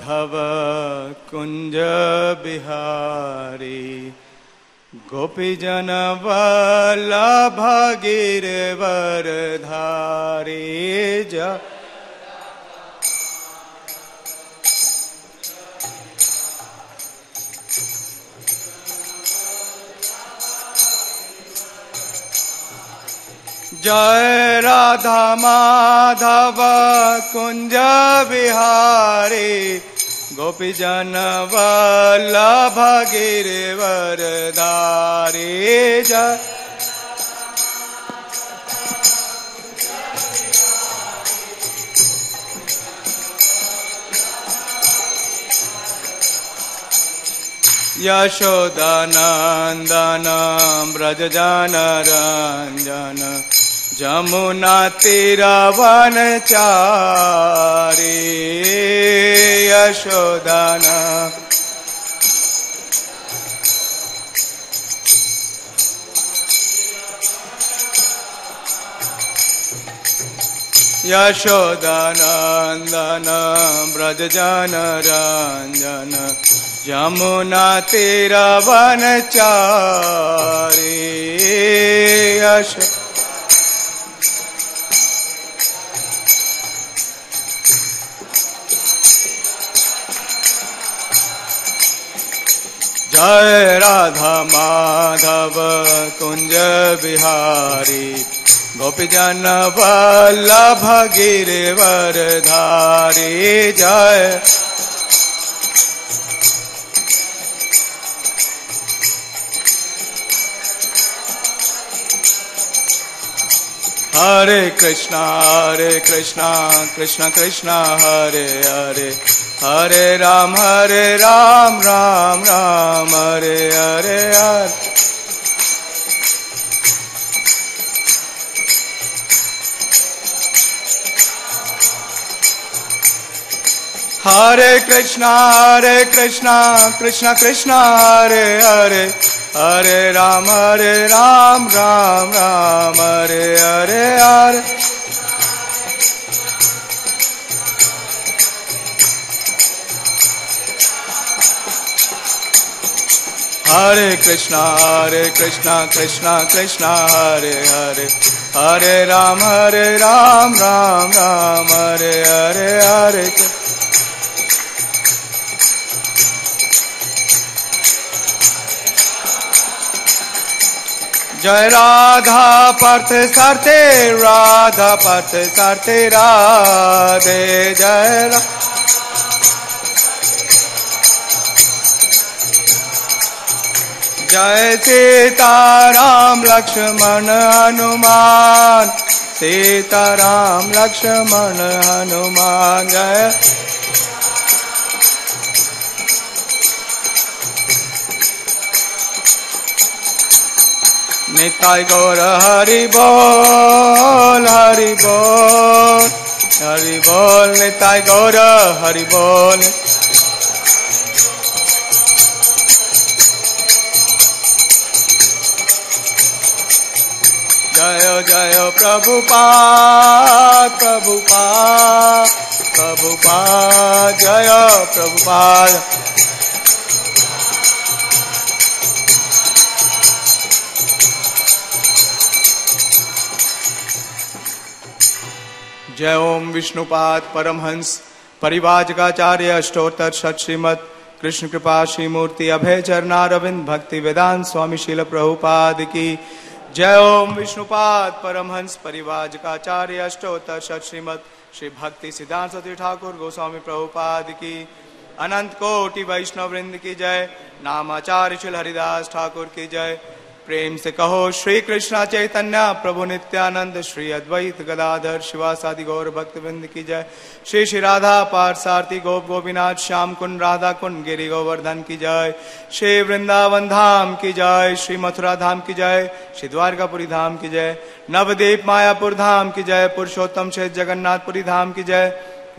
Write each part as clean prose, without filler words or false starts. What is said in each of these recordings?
माधव कुंज बिहारी गोपीजन वल्लभ गिरवर धारी जय राधा माधव कुंज बिहारी गोपीजन वल्लभ गिरवर धारी जय यशोदानंदन ब्रजजनरंजन जमुना तीरवनचारी यशोदान यशोदानंदन ब्रजजनरंजन जमुना तीरवनचारी यशो जय राधा माधव कुंज बिहारी गोपीजन वल्लभ गिरवर धारी जय हरे कृष्णा कृष्ण कृष्ण हरे हरे हरे राम राम राम हरे हरे हरे हरे कृष्णा कृष्ण कृष्ण हरे हरे हरे राम राम राम हरे हरे हरे हरे कृष्णा कृष्ण कृष्ण हरे हरे हरे राम राम हरे हरे हरे जय राधा पर्थ सरते राधा पर्थ सरते राधे जय जय सीताराम लक्ष्मण हनुमान सीताराम लक्ष्मण हनुमान जय निताय गौर हरि बोल हरि बोल हरि बोल निताय गौर हरि बोल जय जय प्रभुपाद प्रभुपाद प्रभुपाद जय प्रभुपाद जय ओम विष्णुपाद परमहंस परिवाजकाचार्य अष्टोत्तर शत श्रीमद कृष्ण कृपा श्रीमूर्ति अभय चरणारविंद भक्ति वेदांत स्वामी शील प्रभुपाद की जय ओम विष्णुपाद परमहंस परिवाजकाचार्य अष्टोत्तर शत श्रीमद श्री भक्ति सिद्धांत सती ठाकुर गोस्वामी प्रभुपाद की अनंत कोटि वैष्णव वृंद की जय नामाचार्य श्री हरिदास ठाकुर की जय प्रेम से कहो श्री कृष्णा चैतन्य प्रभु नित्यानंद श्री अद्वैत गदाधर शिवासादि गौर भक्त वृंद की जय श्री श्री राधा पार्थसारथी गोप गोपीनाथ श्याम कुंड राधा कुंड गिरि गोवर्धन की जय श्री वृंदावन धाम की जय श्री मथुरा धाम की जय श्री द्वारकापुरी धाम की जय नवदीप मायापुर धाम की जय पुरुषोत्तम क्षेत्र जगन्नाथपुरी धाम की जय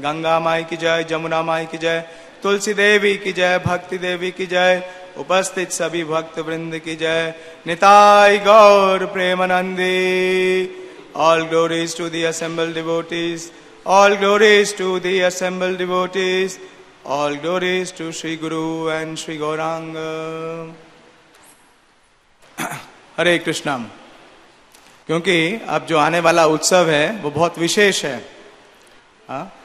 गंगा माई की जय जमुना माई की जय तुलसी देवी की जय भक्ति देवी की जय उपस्थित सभी भक्त वृंद की जय Nitai Gaur Premanandi all glories to the assembled devotees all glories to the assembled devotees All glories to Sri Guru and Sri Gauranga. Hare Krishna. क्योंकि अब जो आने वाला उत्सव है वो बहुत विशेष है,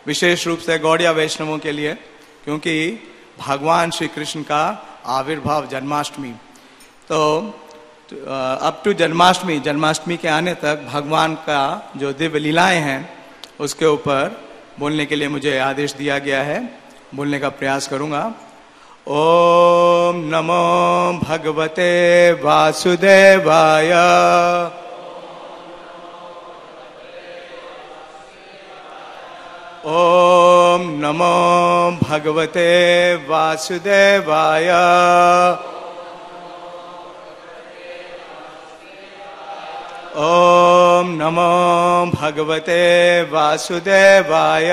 विशेष रूप से गौड़िया वैष्णवों के लिए, क्योंकि भगवान श्री कृष्ण का आविर्भाव जन्माष्टमी। तो अप टू जन्माष्टमी के आने तक भगवान का जो दिव्य लीलाएं हैं उसके ऊपर बोलने के लिए मुझे आदेश दिया गया है। बोलने का प्रयास करूंगा। ओम नमो भगवते वासुदेवाय। ओम नमो भगवते वासुदेवाय। ओम नमो भगवते वासुदेवाय।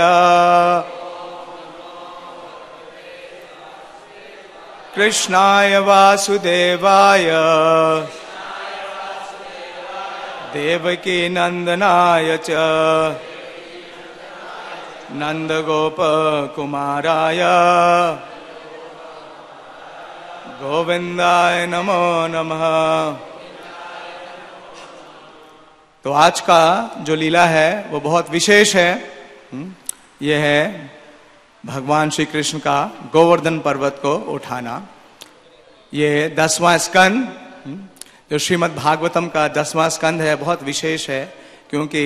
कृष्णाय वासुदेवाय देवकी नंदनाय च नंदगोप कुमाराय गोविंदाय नमो नमः। तो आज का जो लीला है वो बहुत विशेष है। यह है भगवान श्री कृष्ण का गोवर्धन पर्वत को उठाना। ये 10वां स्कंद, जो श्रीमद् भागवतम का 10वां स्कंद है, बहुत विशेष है, क्योंकि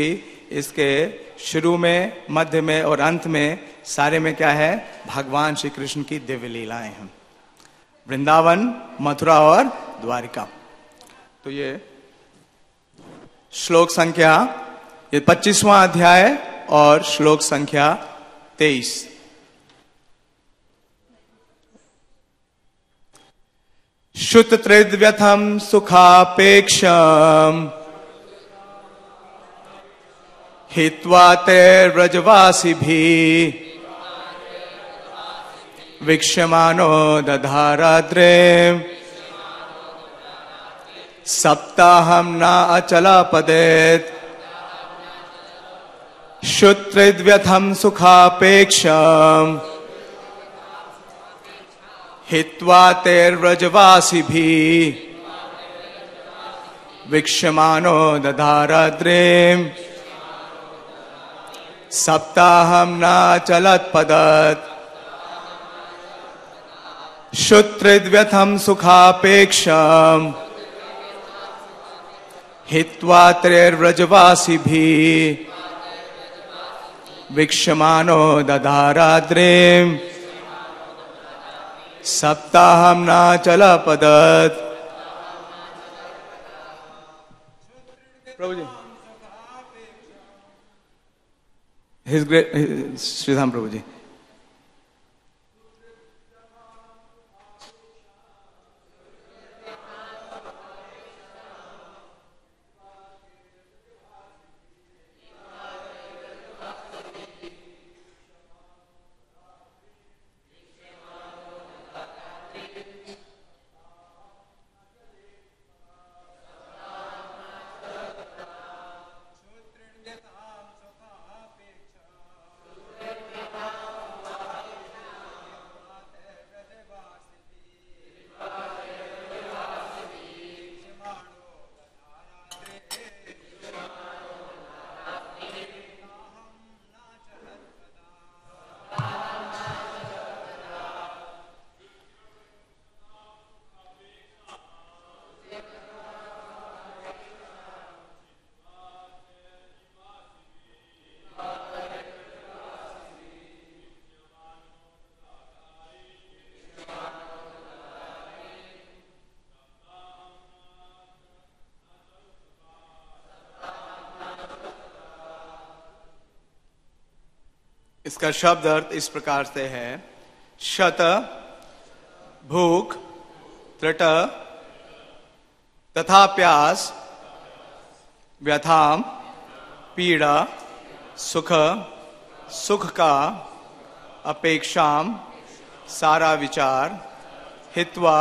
इसके शुरू में, मध्य में और अंत में सारे में क्या है? भगवान श्री कृष्ण की दिव्य लीलाएं हैं, वृंदावन, मथुरा और द्वारिका। तो ये श्लोक संख्या, ये 25वां अध्याय और श्लोक संख्या 23। शुत त्रिद्व्यथम सुखापेक्षम हित्वा तैर्व्रजवासिभिः वीक्ष्यमानो दधाराद्रेम सप्ताहं न अचलापदेत्। शुत त्रिद्व्यथम सुखापेक्षम हित्वा तैर्व्रजवासिभिः वीक्ष्यमानो दधाराद्रेम सप्ताहं न चलत्पदत्। शुत त्रिद्व्यथम सुखापेक्षम हित्वा तैर्व्रजवासिभिः वीक्ष्यमानो दधाराद्रेम सप्ताहं न चलत्पदत्। प्रभु जी, His great श्रीधाम प्रभु जी। इसका शब्द अर्थ इस प्रकार से है। शत भूख, त्रुट तथा प्यास, व्यथाम पीड़ा, सुख सुख का, अपेक्षाम सारा विचार, हित्वा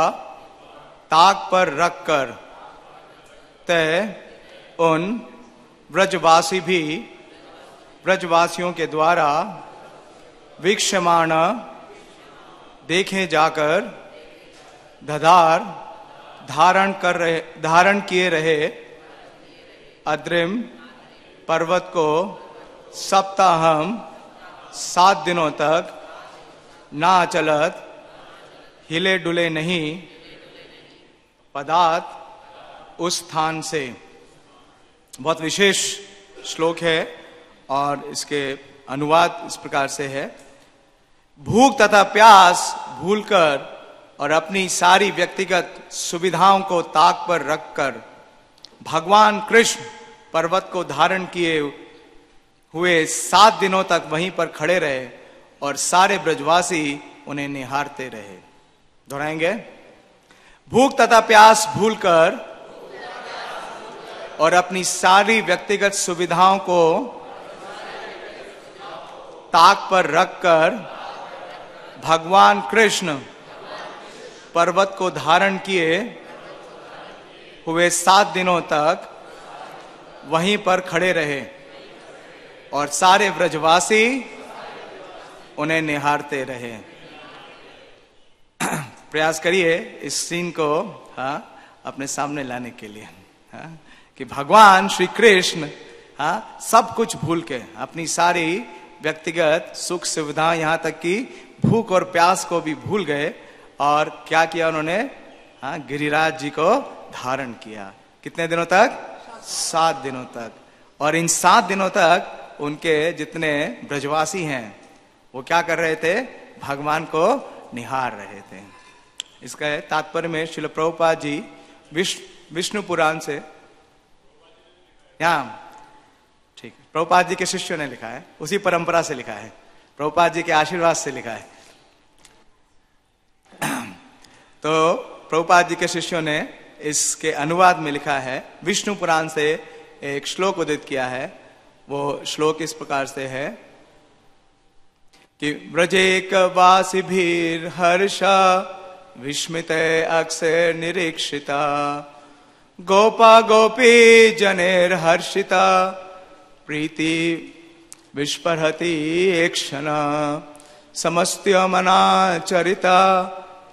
ताक पर रखकर, तय उन व्रजवासी भी व्रजवासियों के द्वारा वीक्षमाण देखें जाकर धधार धारण किए रहे अद्रिम पर्वत को सप्ताहम 7 दिनों तक ना चलत हिले डुले नहीं पदार्थ उस स्थान से। बहुत विशेष श्लोक है और इसके अनुवाद इस प्रकार से है। भूख तथा प्यास भूलकर और अपनी सारी व्यक्तिगत सुविधाओं को ताक पर रखकर भगवान कृष्ण पर्वत को धारण किए हुए 7 दिनों तक वहीं पर खड़े रहे और सारे ब्रजवासी उन्हें निहारते रहे। दोहराएंगे। भूख तथा प्यास भूलकर और अपनी सारी व्यक्तिगत सुविधाओं को ताक पर रखकर भगवान कृष्ण पर्वत को धारण किए हुए 7 दिनों तक वहीं पर खड़े रहे और सारे ब्रजवासी उन्हें निहारते रहे। प्रयास करिए इस सीन को अपने सामने लाने के लिए कि भगवान श्री कृष्ण सब कुछ भूल के अपनी सारी व्यक्तिगत सुख सुविधा, यहां तक कि भूख और प्यास को भी भूल गए और क्या किया उन्होंने? गिरिराज जी को धारण किया। कितने दिनों तक? 7 दिनों तक। और इन 7 दिनों तक उनके जितने ब्रजवासी हैं वो क्या कर रहे थे? भगवान को निहार रहे थे। इसका तात्पर्य में श्रील प्रभुपाद जी विष्णु पुराण से, यहाँ ठीक, प्रभुपाद जी के शिष्यों ने लिखा है, उसी परंपरा से लिखा है, प्रभुपाद जी के आशीर्वाद से लिखा है। तो प्रभुपाद जी के शिष्यों ने इसके अनुवाद में लिखा है, विष्णु पुराण से एक श्लोक उदित किया है। वो श्लोक इस प्रकार से है कि व्रजेक वासिभीर हर्षा विस्मिते अक्षर निरीक्षिता गोपा गोपी जनेर हर्षिता प्रीति विस्परहति एक क्षण समस्त्य मना चरिता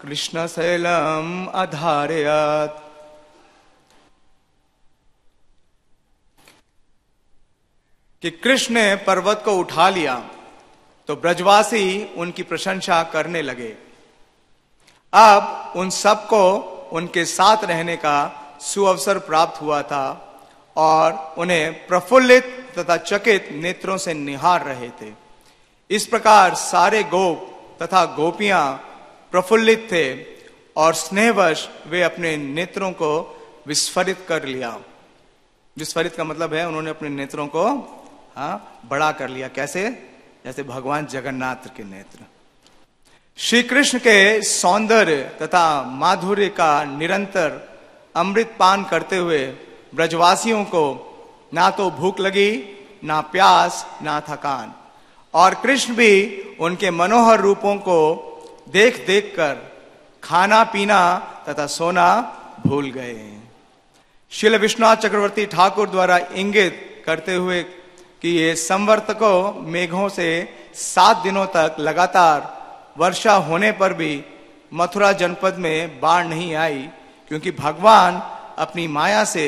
कृष्ण शैलम अधारयत। कि कृष्ण ने पर्वत को उठा लिया तो ब्रजवासी उनकी प्रशंसा करने लगे। अब उन सबको उनके साथ रहने का सुअवसर प्राप्त हुआ था और उन्हें प्रफुल्लित तथा चकित नेत्रों से निहार रहे थे। इस प्रकार सारे गोप तथा गोपियां प्रफुल्लित थे और स्नेहवश वे अपने नेत्रों को विस्फरित कर लिया। विस्फरित का मतलब है उन्होंने अपने नेत्रों को बड़ा कर लिया। कैसे? जैसे भगवान जगन्नाथ के नेत्र। श्री कृष्ण के सौंदर्य तथा माधुर्य का निरंतर अमृत पान करते हुए ब्रजवासियों को ना तो भूख लगी, ना प्यास, ना थकान, और कृष्ण भी उनके मनोहर रूपों को देख देख कर खाना पीना तथा सोना भूल गए। श्रील विश्वनाथ चक्रवर्ती ठाकुर द्वारा इंगित करते हुए कि ये संवर्तकों मेघों से 7 दिनों तक लगातार वर्षा होने पर भी मथुरा जनपद में बाढ़ नहीं आई, क्योंकि भगवान अपनी माया से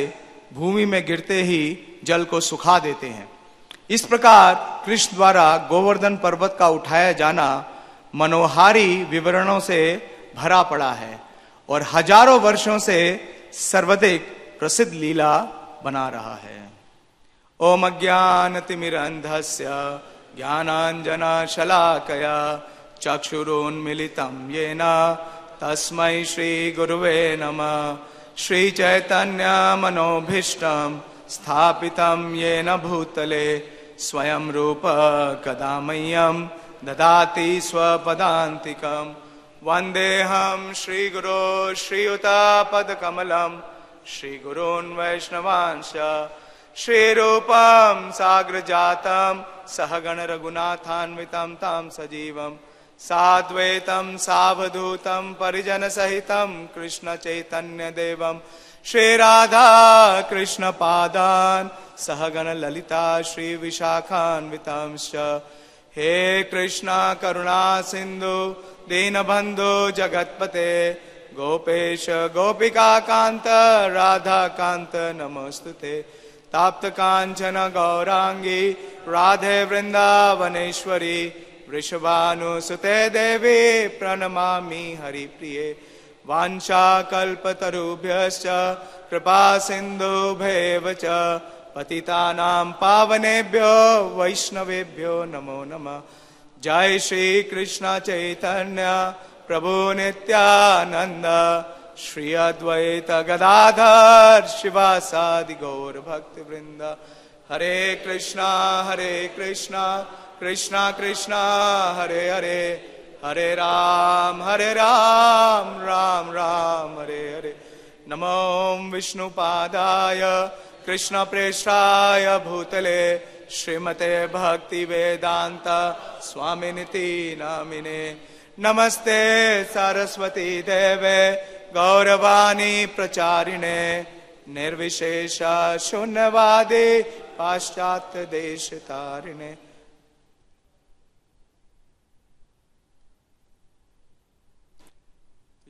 भूमि में गिरते ही जल को सुखा देते हैं। इस प्रकार कृष्ण द्वारा गोवर्धन पर्वत का उठाया जाना मनोहारी विवरणों से भरा पड़ा है और हजारों वर्षों से सर्वाधिक प्रसिद्ध लीला बना रहा है। ओम अज्ञानतिमिरन्धस्य ज्ञानाञ्जना शलाकया चक्षुरुन्मीलितं येन तस्मै श्री गुरुवे नमः। श्री चैतन्य मनोभीष्टं स्थापितं येन भूतले स्वयं रूप कदा मह्यं ददाति स्वपदान्तिकं। वन्देऽहं श्रीगुरो श्रीयुतापदकमलं श्रीगुरून् वैष्णवांश्च श्रीरूपं साग्रजातं सहगण रघुनाथान्वितं तं सजीवं साद्वैतं सावधूतं परिजन सहितं कृष्ण चैतन्य देवं श्री राधा कृष्ण पादान् सहगण ललिता श्री विशाखान्वितं हे कृष्णा करुणा सिंधु दीनबंधु जगतपते गोपेश गोपिका कांत राधा कांत नमोस्तुते ताप्त कांचन गौरांगी राधे वृंदावनेश्वरी वृषभानुसुते देवी प्रणमामि हरिप्रिये वाञ्छाकल्पतरुभ्यश्च कृपा सिन्धुभ्येव च पतितानां पावनेभ्यो वैष्णवेभ्यो नमो नमः। जय श्री कृष्ण चैतन्य प्रभु नित्यानंद श्री अद्वैत गदाधर शिवासादि गौर भक्त वृंद। हरे कृष्णा कृष्णा कृष्णा हरे हरे हरे राम राम राम हरे हरे। नमो विष्णुपादाय कृष्ण प्रेष्ठाय भूतले श्रीमते भक्ति वेदांत स्वामिनिति नामिने। नमस्ते सरस्वती देवे गौरवाणी प्रचारिणे निर्विशेष शून्यवादी पाश्चात्य देश तारिणे।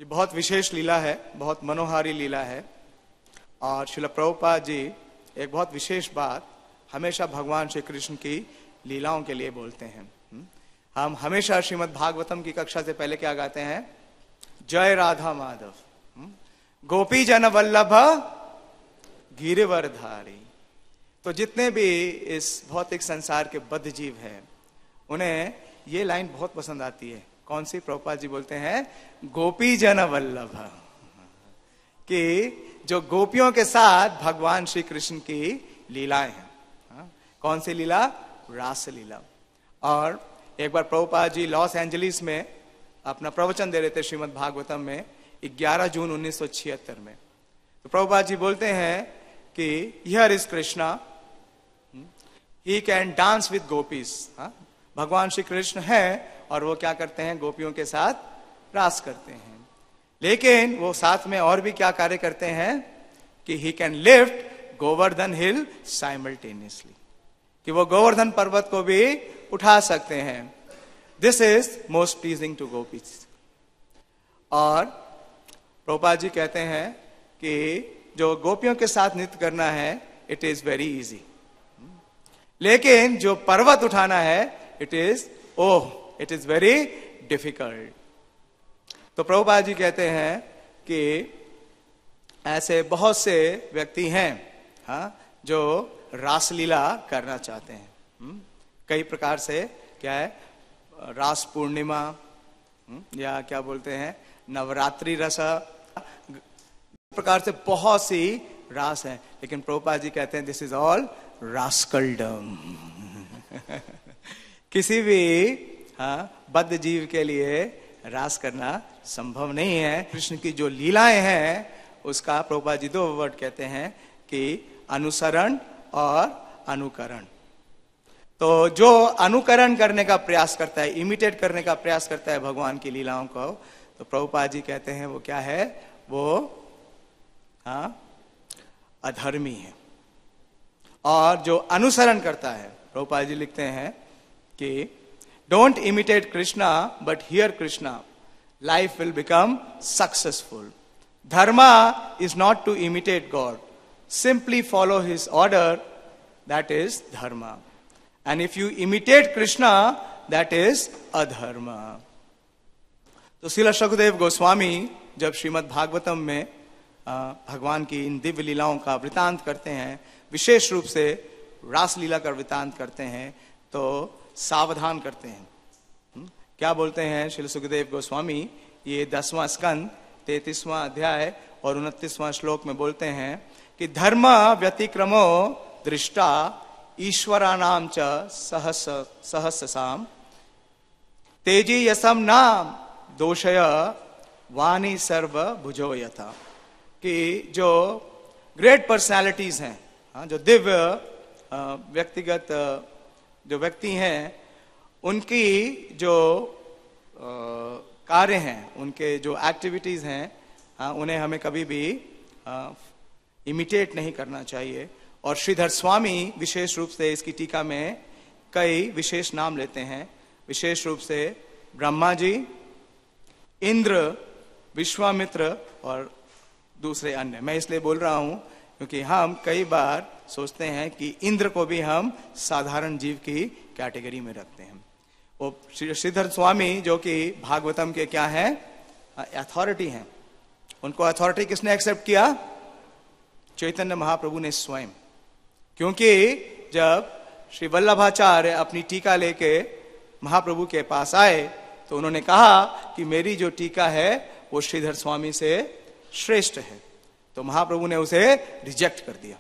ये बहुत विशेष लीला है, बहुत मनोहारी लीला है। और श्रील प्रभुपाद जी एक बहुत विशेष बात हमेशा भगवान श्री कृष्ण की लीलाओं के लिए बोलते हैं। हम हमेशा श्रीमद् भागवतम की कक्षा से पहले क्या गाते हैं? जय राधा माधव गोपी जन वल्लभ गिरिवरधारी। तो जितने भी इस भौतिक संसार के बद्ध जीव हैं उन्हें ये लाइन बहुत पसंद आती है। कौन सी? प्रभुपाद जी बोलते हैं गोपी जन वल्लभ, कि जो गोपियों के साथ भगवान श्री कृष्ण की लीलाएं हैं। कौन सी लीला? रास लीला। और एक बार प्रभुपाद जी लॉस एंजलिस में अपना प्रवचन दे रहे थे श्रीमद् भागवतम में 11 जून 1976 में। तो प्रभुपाद जी बोलते हैं कि here is Krishna, he can dance with gopis. भगवान श्री कृष्ण है और वो क्या करते हैं? गोपियों के साथ रास करते हैं। लेकिन वो साथ में और भी क्या कार्य करते हैं कि he can lift Govardhan hill simultaneously, कि वो गोवर्धन पर्वत को भी उठा सकते हैं। This is most pleasing to gopis. और प्रभुपाद जी कहते हैं कि जो गोपियों के साथ नृत्य करना है इट इज वेरी इजी, लेकिन जो पर्वत उठाना है इट इज वेरी डिफिकल्ट। तो प्रभुपाद जी कहते हैं कि ऐसे बहुत से व्यक्ति हैं जो रासलीला करना चाहते हैं। कई प्रकार से, क्या है, रास पूर्णिमा या क्या बोलते हैं नवरात्रि रस, प्रकार से बहुत सी रास है। लेकिन प्रभुपाद जी कहते हैं दिस इज ऑल रास्कलडम। किसी भी बद्ध जीव के लिए रास करना संभव नहीं है। कृष्ण की जो लीलाएं हैं उसका प्रभुपाद जी 2 वर्ड कहते हैं कि अनुसरण और अनुकरण। तो जो अनुकरण करने का प्रयास करता है, इमिटेट करने का प्रयास करता है भगवान की लीलाओं को, तो प्रभुपाद जी कहते हैं वो क्या है? वो अधर्मी है। और जो अनुसरण करता है, प्रभुपाद जी लिखते हैं कि don't imitate Krishna but hear Krishna, life will become successful. Dharma is not to imitate God, simply follow his order, that is dharma. And if you imitate Krishna, that is adharma. तो श्रील शुकदेव गोस्वामी जब श्रीमद् भागवतम में भगवान की इन दिव्य लीलाओं का वृतांत करते हैं, विशेष रूप से रास लीला का वृतांत करते हैं, तो सावधान करते हैं। क्या बोलते हैं श्रील सुखदेव गोस्वामी? ये 10वां स्कंद 33वां अध्याय और 29वां श्लोक में बोलते हैं कि धर्म व्यतिक्रमो दृष्टा ईश्वराणाम च सहस्रसाम तेजी यसम नाम दोषय वाणी सर्व भुजो यथा। कि जो ग्रेट पर्सनालिटीज हैं, जो दिव्य व्यक्तिगत जो व्यक्ति हैं, उनकी जो कार्य हैं, उनके जो एक्टिविटीज हैं, उन्हें हमें कभी भी इमिटेट नहीं करना चाहिए। और श्रीधर स्वामी विशेष रूप से इसकी टीका में कई विशेष नाम लेते हैं, विशेष रूप से ब्रह्मा जी, इंद्र, विश्वामित्र और दूसरे अन्य। मैं इसलिए बोल रहा हूं क्योंकि हम कई बार सोचते हैं कि इंद्र को भी हम साधारण जीव की कैटेगरी में रखते हैं। वो श्रीधर स्वामी जो कि भागवतम के क्या हैं, अथॉरिटी हैं, उनको अथॉरिटी किसने एक्सेप्ट किया? चैतन्य महाप्रभु ने स्वयं। क्योंकि जब श्री वल्लभाचार्य अपनी टीका लेके महाप्रभु के पास आए तो उन्होंने कहा कि मेरी जो टीका है वो श्रीधर स्वामी से श्रेष्ठ है, तो महाप्रभु ने उसे रिजेक्ट कर दिया,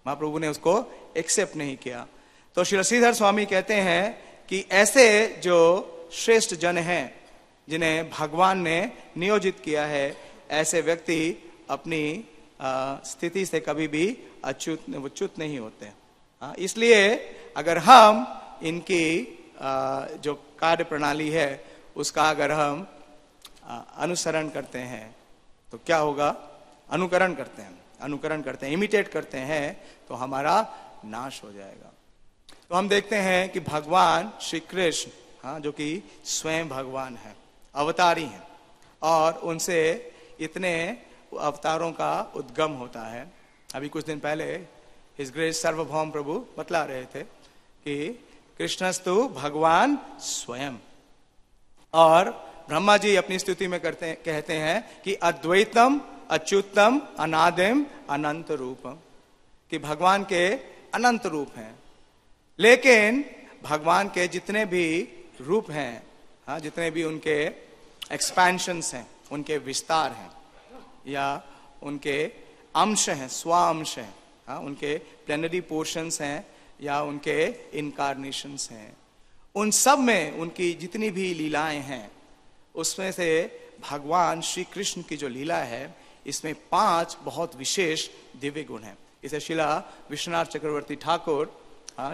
महाप्रभु ने उसको एक्सेप्ट नहीं किया। तो श्री श्रीधर स्वामी कहते हैं कि ऐसे जो श्रेष्ठ जन हैं जिन्हें भगवान ने नियोजित किया है, ऐसे व्यक्ति अपनी स्थिति से कभी भी च्युत नहीं होते। इसलिए अगर हम इनकी जो कार्य प्रणाली है उसका अगर हम अनुसरण करते हैं तो क्या होगा? अनुकरण करते हैं, इमिटेट करते हैं तो हमारा नाश हो जाएगा। तो हम देखते हैं कि भगवान श्री कृष्ण जो कि स्वयं भगवान है, अवतारी हैं, और उनसे इतने अवतारों का उद्गम होता है। अभी कुछ दिन पहले हिज ग्रेस सार्वभौम प्रभु बतला रहे थे कि कृष्णस्तु भगवान स्वयं। और ब्रह्मा जी अपनी स्तुति में कहते हैं कि अद्वैतम अच्युतम अनादिम अनंत रूपम, कि भगवान के अनंत रूप हैं। लेकिन भगवान के जितने भी रूप हैं, जितने भी उनके एक्सपेंशंस हैं, उनके विस्तार हैं या उनके अंश हैं, स्वांश हैं, उनके प्लेनरी पोर्शंस हैं या उनके इनकारनेशंस हैं, उन सब में उनकी जितनी भी लीलाएं हैं उसमें से भगवान श्री कृष्ण की जो लीला है इसमें 5 बहुत विशेष दिव्य गुण हैं। इसे शिला विश्वनाथ चक्रवर्ती ठाकुर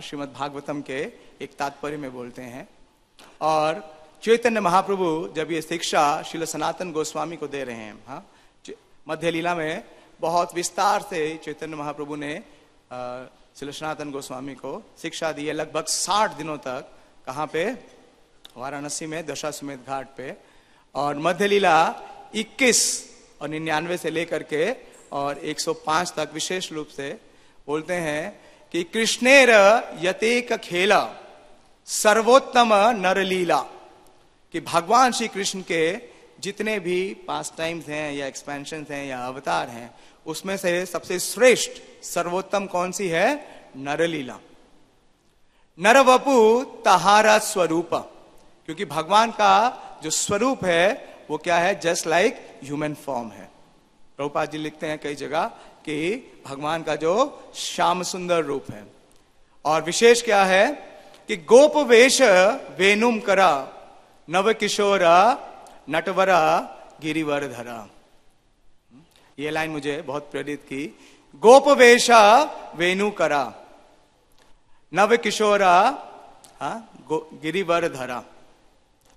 श्रीमद् भागवतम के एक तात्पर्य में बोलते हैं। और चैतन्य महाप्रभु जब ये शिक्षा श्रील सनातन गोस्वामी को दे रहे हैं, मध्य लीला में बहुत विस्तार से चैतन्य महाप्रभु ने श्रील सनातन गोस्वामी को शिक्षा दी है, लगभग 60 दिनों तक। कहाँ पे? वाराणसी में दशाश्वमेध घाट पे। और मध्य लीला 21 और 99 से लेकर के और 105 तक विशेष रूप से बोलते हैं कि कृष्णेर यतेक खेला सर्वोत्तम नरलीला, कि भगवान श्री कृष्ण के जितने भी पास टाइम्स हैं या एक्सपेंशन हैं या अवतार हैं उसमें से सबसे श्रेष्ठ सर्वोत्तम कौन सी है? नरलीला। नरवपु तहारा स्वरूप, क्योंकि भगवान का जो स्वरूप है वो क्या है? जस्ट लाइक ह्यूमन फॉर्म है। प्रभुपाद जी लिखते हैं कई जगह कि भगवान का जो श्याम सुंदर रूप है। और विशेष क्या है कि गोप वेश वेणुम करा नव किशोरा नटवरा गिरिवर धरा। ये लाइन मुझे बहुत प्रेरित की। गोप वेशा वेणु करा नव किशोरा गिरिवर धरा।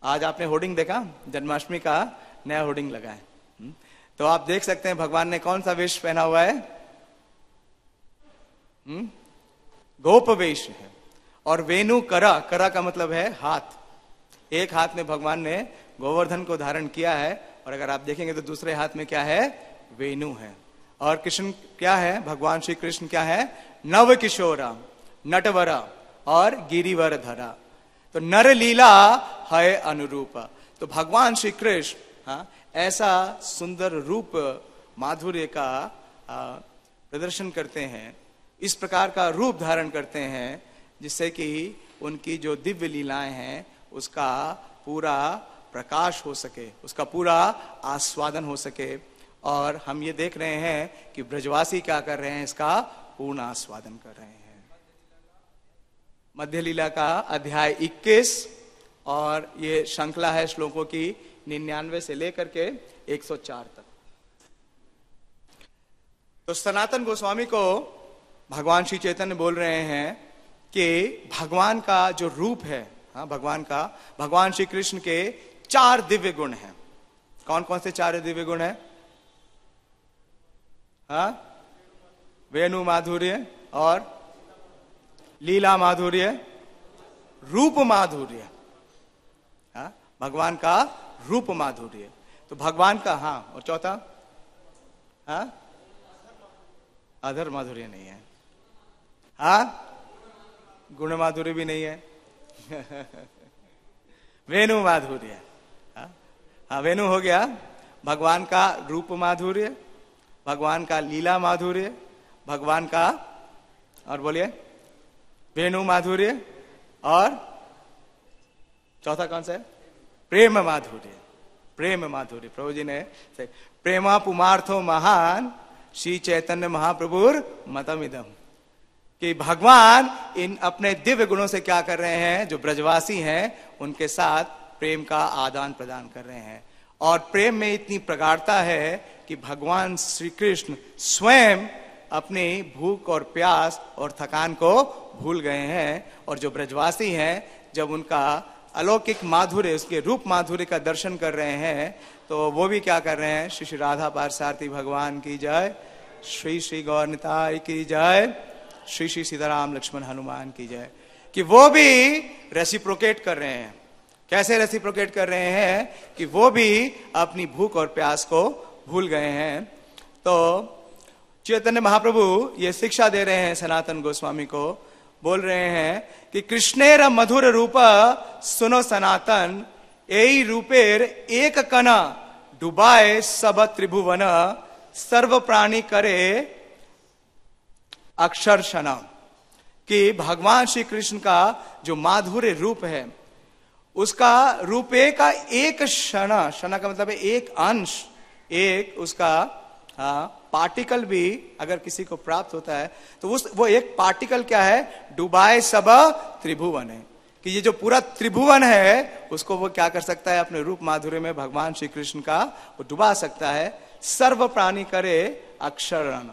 आज आपने होर्डिंग देखा, जन्माष्टमी का नया होर्डिंग लगा है, तो आप देख सकते हैं भगवान ने कौन सा वेश पहना हुआ है? गोप वेश है। और वेणु करा, करा का मतलब है हाथ। एक हाथ में भगवान ने गोवर्धन को धारण किया है और अगर आप देखेंगे तो दूसरे हाथ में क्या है? वेणु है। और कृष्ण क्या है? भगवान श्री कृष्ण क्या है? नव किशोरा नटवरा और गिरिवर धरा। तो नर लीला है अनुरूप। तो भगवान श्री कृष्ण ऐसा सुंदर रूप माधुर्य का प्रदर्शन करते हैं, इस प्रकार का रूप धारण करते हैं जिससे कि उनकी जो दिव्य लीलाएं हैं उसका पूरा प्रकाश हो सके, उसका पूरा आस्वादन हो सके। और हम ये देख रहे हैं कि ब्रजवासी क्या कर रहे हैं? इसका पूर्ण आस्वादन कर रहे हैं। मध्य लीला का अध्याय 21 और ये श्रृंखला है श्लोकों की 99 से लेकर के 104 तक। तो सनातन गोस्वामी को भगवान श्री चैतन्य बोल रहे हैं कि भगवान का जो रूप है, भगवान श्री कृष्ण के 4 दिव्य गुण हैं। कौन कौन से 4 दिव्य गुण हैं? वेणु माधुर्य और लीला माधुर्य रूप माधुर्य, हाँ, भगवान का रूप माधुर्य। तो भगवान का, हाँ, और चौथा, हाँ, अधर माधुर्य नहीं है, हाँ, गुण माधुर्य भी नहीं है वेणु माधुर्य, हाँ, वेणु हो गया। भगवान का रूप माधुर्य, भगवान का लीला माधुर्य, भगवान का, और बोलिए, वेणु माधुर्य, और चौथा कौन सा है? प्रेम माधुर्य। प्रेम माधुर्य, प्रभु जी ने प्रेमा पुमार्थो महान श्री चैतन्य महाप्रभुर मतमिदम, कि भगवान इन अपने दिव्य गुणों से क्या कर रहे हैं, जो ब्रजवासी हैं उनके साथ प्रेम का आदान प्रदान कर रहे हैं। और प्रेम में इतनी प्रगाढ़ता है कि भगवान श्री कृष्ण स्वयं अपनी भूख और प्यास और थकान को भूल गए हैं। और जो ब्रजवासी हैं, जब उनका अलौकिक माधुर्य, उसके रूप माधुर्य का दर्शन कर रहे हैं, तो वो भी क्या कर रहे हैं, श्री श्री राधा पारसारथी भगवान की जय, श्री श्री गौर निताई की जय, श्री श्री सीताराम लक्ष्मण हनुमान की जय, कि वो भी रेसिप्रोकेट कर रहे हैं। कैसे रेसिप्रोकेट कर रहे हैं? कि वो भी अपनी भूख और प्यास को भूल गए हैं। तो चैतन्य महाप्रभु ये शिक्षा दे रहे हैं सनातन गोस्वामी को, बोल रहे हैं कि कृष्णेर मधुर रूप सुनो सनातन, एई रूपेर एक कना डुबाए सब त्रिभुवन, सर्व प्राणी करे अक्षर शना। कि भगवान श्री कृष्ण का जो माधुर्य रूप है, उसका रूपे का एक क्षण, क्षण का मतलब है एक अंश, एक उसका पार्टिकल भी अगर किसी को प्राप्त होता है, तो वो एक पार्टिकल क्या है, डुबाए सब त्रिभुवन है। कि ये जो पूरा त्रिभुवन है, उसको वो क्या कर सकता है, अपने रूप माधुर्य में भगवान श्री कृष्ण का वो डुबा सकता है। सर्व प्राणी करे अक्षरण।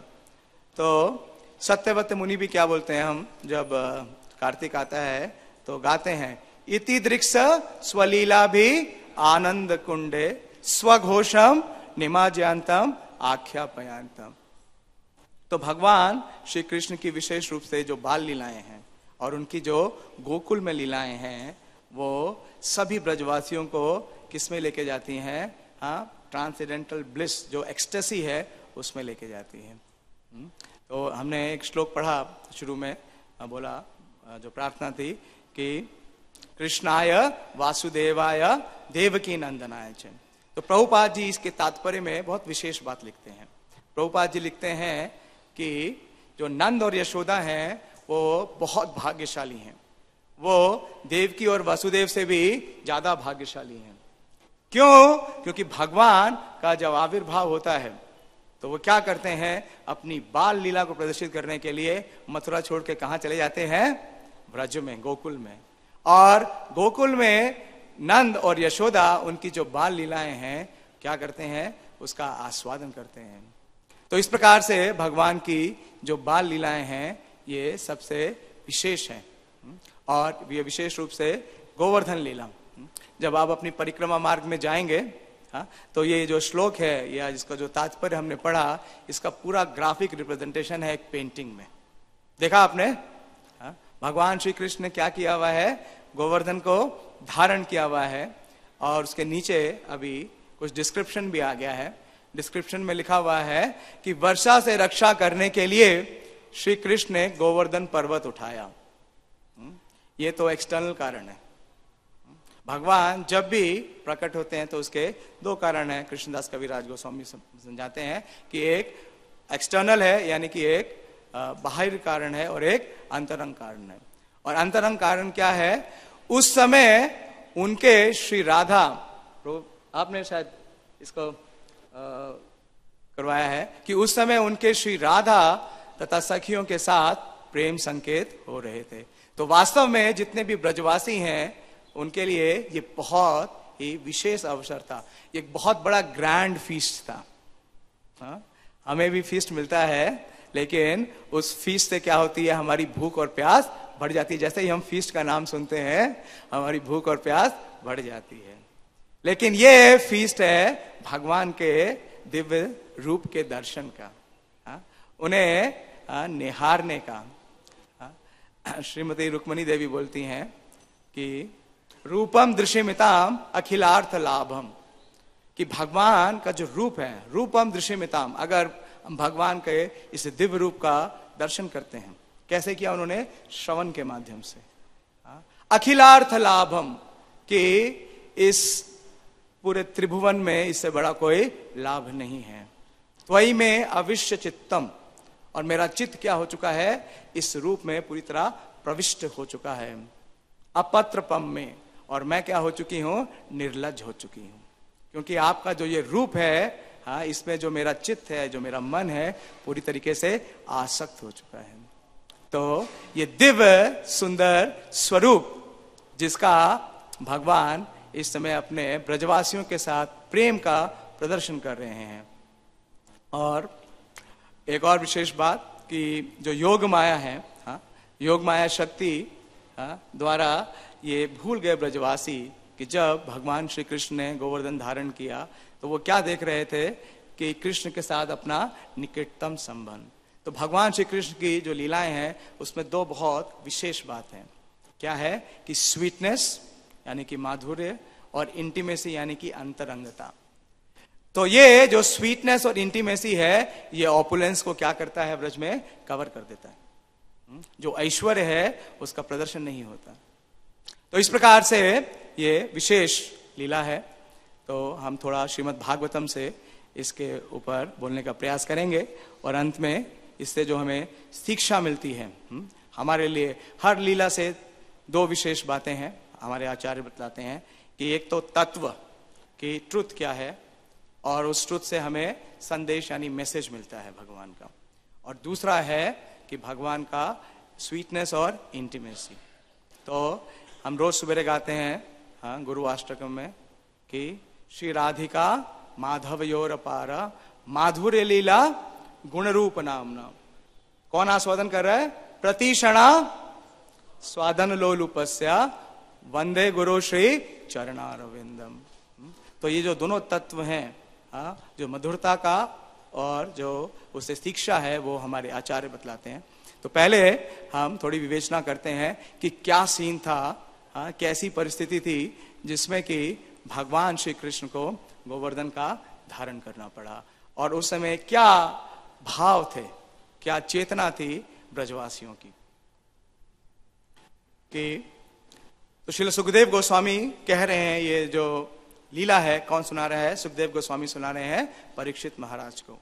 तो सत्यवत मुनि भी क्या बोलते हैं, हम जब कार्तिक आता है तो गाते हैं, इति दृक्ष स्वलीला भी आनंद कुंडे स्वघोषम निमाज्यांतम आख्यापयांतम। तो भगवान श्री कृष्ण की विशेष रूप से जो बाल लीलाएं हैं और उनकी जो गोकुल में लीलाएं हैं, वो सभी ब्रजवासियों को किस में लेके जाती हैं, हाँ, ट्रांसेंडेंटल ब्लिस, जो एक्सटेसी है, उसमें लेके जाती है। तो हमने एक श्लोक पढ़ा शुरू में, बोला, जो प्रार्थना थी कि कृष्णाय वासुदेवाय देवकी नंदनाय च। तो प्रभुपाद जी इसके तात्पर्य में बहुत विशेष बात लिखते हैं। प्रभुपाद जी लिखते हैं कि जो नंद और यशोदा हैं, वो बहुत भाग्यशाली हैं। वो देवकी और वासुदेव से भी ज्यादा भाग्यशाली हैं। क्यों? क्योंकि भगवान का जब आविर्भाव होता है, तो वो क्या करते हैं, अपनी बाल लीला को प्रदर्शित करने के लिए मथुरा छोड़ के कहां चले जाते हैं, ब्रज में, गोकुल में। और गोकुल में नंद और यशोदा, उनकी जो बाल लीलाएं हैं, क्या करते हैं, उसका आस्वादन करते हैं। तो इस प्रकार से भगवान की जो बाल लीलाएं हैं, ये सबसे विशेष हैं। और ये विशेष रूप से गोवर्धन लीला, जब आप अपनी परिक्रमा मार्ग में जाएंगे, हाँ, तो ये जो श्लोक है या जिसका जो तात्पर्य हमने पढ़ा, इसका पूरा ग्राफिक रिप्रेजेंटेशन है एक पेंटिंग में। देखा आपने? हाँ, भगवान श्री कृष्ण ने क्या किया हुआ है, गोवर्धन को धारण किया हुआ है। और उसके नीचे अभी कुछ डिस्क्रिप्शन भी आ गया है। डिस्क्रिप्शन में लिखा हुआ है कि वर्षा से रक्षा करने के लिए श्री कृष्ण ने गोवर्धन पर्वत उठाया। ये तो एक्सटर्नल कारण है। भगवान जब भी प्रकट होते हैं तो उसके दो कारण हैं। कृष्णदास कविराज गोस्वामी समझाते हैं कि एक एक्सटर्नल है, यानी कि एक बाहरी कारण है, और एक अंतरंग कारण है। और अंतरंग कारण क्या है? उस समय उनके श्री राधा, आपने शायद इसको करवाया है कि उस समय उनके श्री राधा तथा सखियों के साथ प्रेम संकेत हो रहे थे। तो वास्तव में जितने भी ब्रजवासी हैं, उनके लिए ये बहुत ही विशेष अवसर था। एक बहुत बड़ा ग्रैंड फीस्ट था। हाँ? हमें भी फीस्ट मिलता है, लेकिन उस फीस्ट से क्या होती है, हमारी भूख और प्यास बढ़ जाती है। जैसे ही हम फीस्ट का नाम सुनते हैं, हमारी भूख और प्यास बढ़ जाती है। लेकिन ये फीस्ट है भगवान के दिव्य रूप के दर्शन का, हाँ? उन्हें निहारने का। श्रीमती रुक्मणी देवी बोलती हैं कि रूपम दृश्यमिताम अखिलार्थ लाभम, कि भगवान का जो रूप है, रूपम दृश्यमिताम, अगर हम भगवान के इस दिव्य रूप का दर्शन करते हैं, कैसे किया उन्होंने? श्रवण के माध्यम से। अखिलार्थ लाभम, कि इस पूरे त्रिभुवन में इससे बड़ा कोई लाभ नहीं है। त्वयि में अविश्य चित्तम, और मेरा चित्त क्या हो चुका है? इस रूप में पूरी तरह प्रविष्ट हो चुका है। अपत्रपम में, और मैं क्या हो चुकी हूं? निर्लज हो चुकी हूं, क्योंकि आपका जो ये रूप है, हाँ, इसमें जो मेरा चित्त है, जो मेरा मन है, पूरी तरीके से आसक्त हो चुका है। तो ये दिव्य सुंदर स्वरूप जिसका भगवान इस समय अपने ब्रजवासियों के साथ प्रेम का प्रदर्शन कर रहे हैं। और एक और विशेष बात कि जो योग माया है, हाँ, योग माया शक्ति, हाँ, द्वारा ये भूल गए ब्रजवासी कि जब भगवान श्री कृष्ण ने गोवर्धन धारण किया तो वो क्या देख रहे थे? कि कृष्ण के साथ अपना निकटतम संबंध। तो भगवान श्री कृष्ण की जो लीलाएं हैं उसमें दो बहुत विशेष बात है। क्या है? कि स्वीटनेस यानी कि माधुर्य, और इंटीमेसी यानी कि अंतरंगता। तो ये जो स्वीटनेस और इंटीमेसी है, ये ऑपुलेंस को क्या करता है? ब्रज में कवर कर देता है। जो ऐश्वर्य है उसका प्रदर्शन नहीं होता। तो इस प्रकार से ये विशेष लीला है। तो हम थोड़ा श्रीमद् भागवतम से इसके ऊपर बोलने का प्रयास करेंगे, और अंत में इससे जो हमें शिक्षा मिलती है, हमारे लिए हर लीला से दो विशेष बातें हैं। हमारे आचार्य बतलाते हैं कि एक तो तत्व कि ट्रुथ क्या है, और उस ट्रुथ से हमें संदेश यानी मैसेज मिलता है भगवान का, और दूसरा है कि भगवान का स्वीटनेस और इंटीमेसी। तो हम रोज सवेरे गाते हैं, हाँ, गुरु अष्टकम में कि श्री राधिका माधवयोर अपारा माधुर्य लीला गुण रूप नामना। कौन आस्वादन कर रहा है? प्रतिक्षणा स्वादन लोलुपस्या वंदे गुरु श्री चरणारविंदम। तो ये जो दोनों तत्व हैं, जो मधुरता का और जो उससे शिक्षा है, वो हमारे आचार्य बतलाते हैं। तो पहले हम थोड़ी विवेचना करते हैं कि क्या सीन था, कैसी परिस्थिति थी जिसमें कि भगवान श्री कृष्ण को गोवर्धन का धारण करना पड़ा, और उस समय क्या भाव थे, क्या चेतना थी ब्रजवासियों की। कि तो श्रील सुखदेव गोस्वामी कह रहे हैं, ये जो लीला है कौन सुना रहा है? सुखदेव गोस्वामी सुना रहे हैं परीक्षित महाराज को।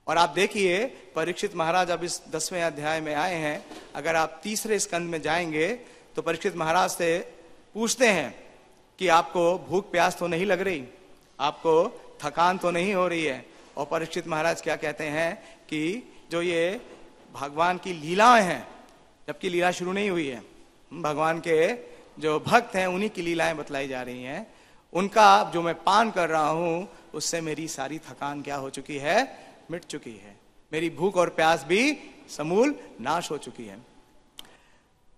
और आप देखिए, परीक्षित महाराज अब इस 10वें अध्याय में आए हैं। अगर आप तीसरे स्कंद में जाएंगे तो परीक्षित महाराज से पूछते हैं कि आपको भूख प्यास तो नहीं लग रही, आपको थकान तो नहीं हो रही है? और परीक्षित महाराज क्या कहते हैं कि जो ये भगवान की लीलाएं हैं, जबकि लीला शुरू नहीं हुई है, भगवान के जो भक्त हैं उन्हीं की लीलाएं बतलाई जा रही हैं, उनका जो मैं पान कर रहा हूं उससे मेरी सारी थकान क्या हो चुकी है? मिट चुकी है। मेरी भूख और प्यास भी समूल नाश हो चुकी है।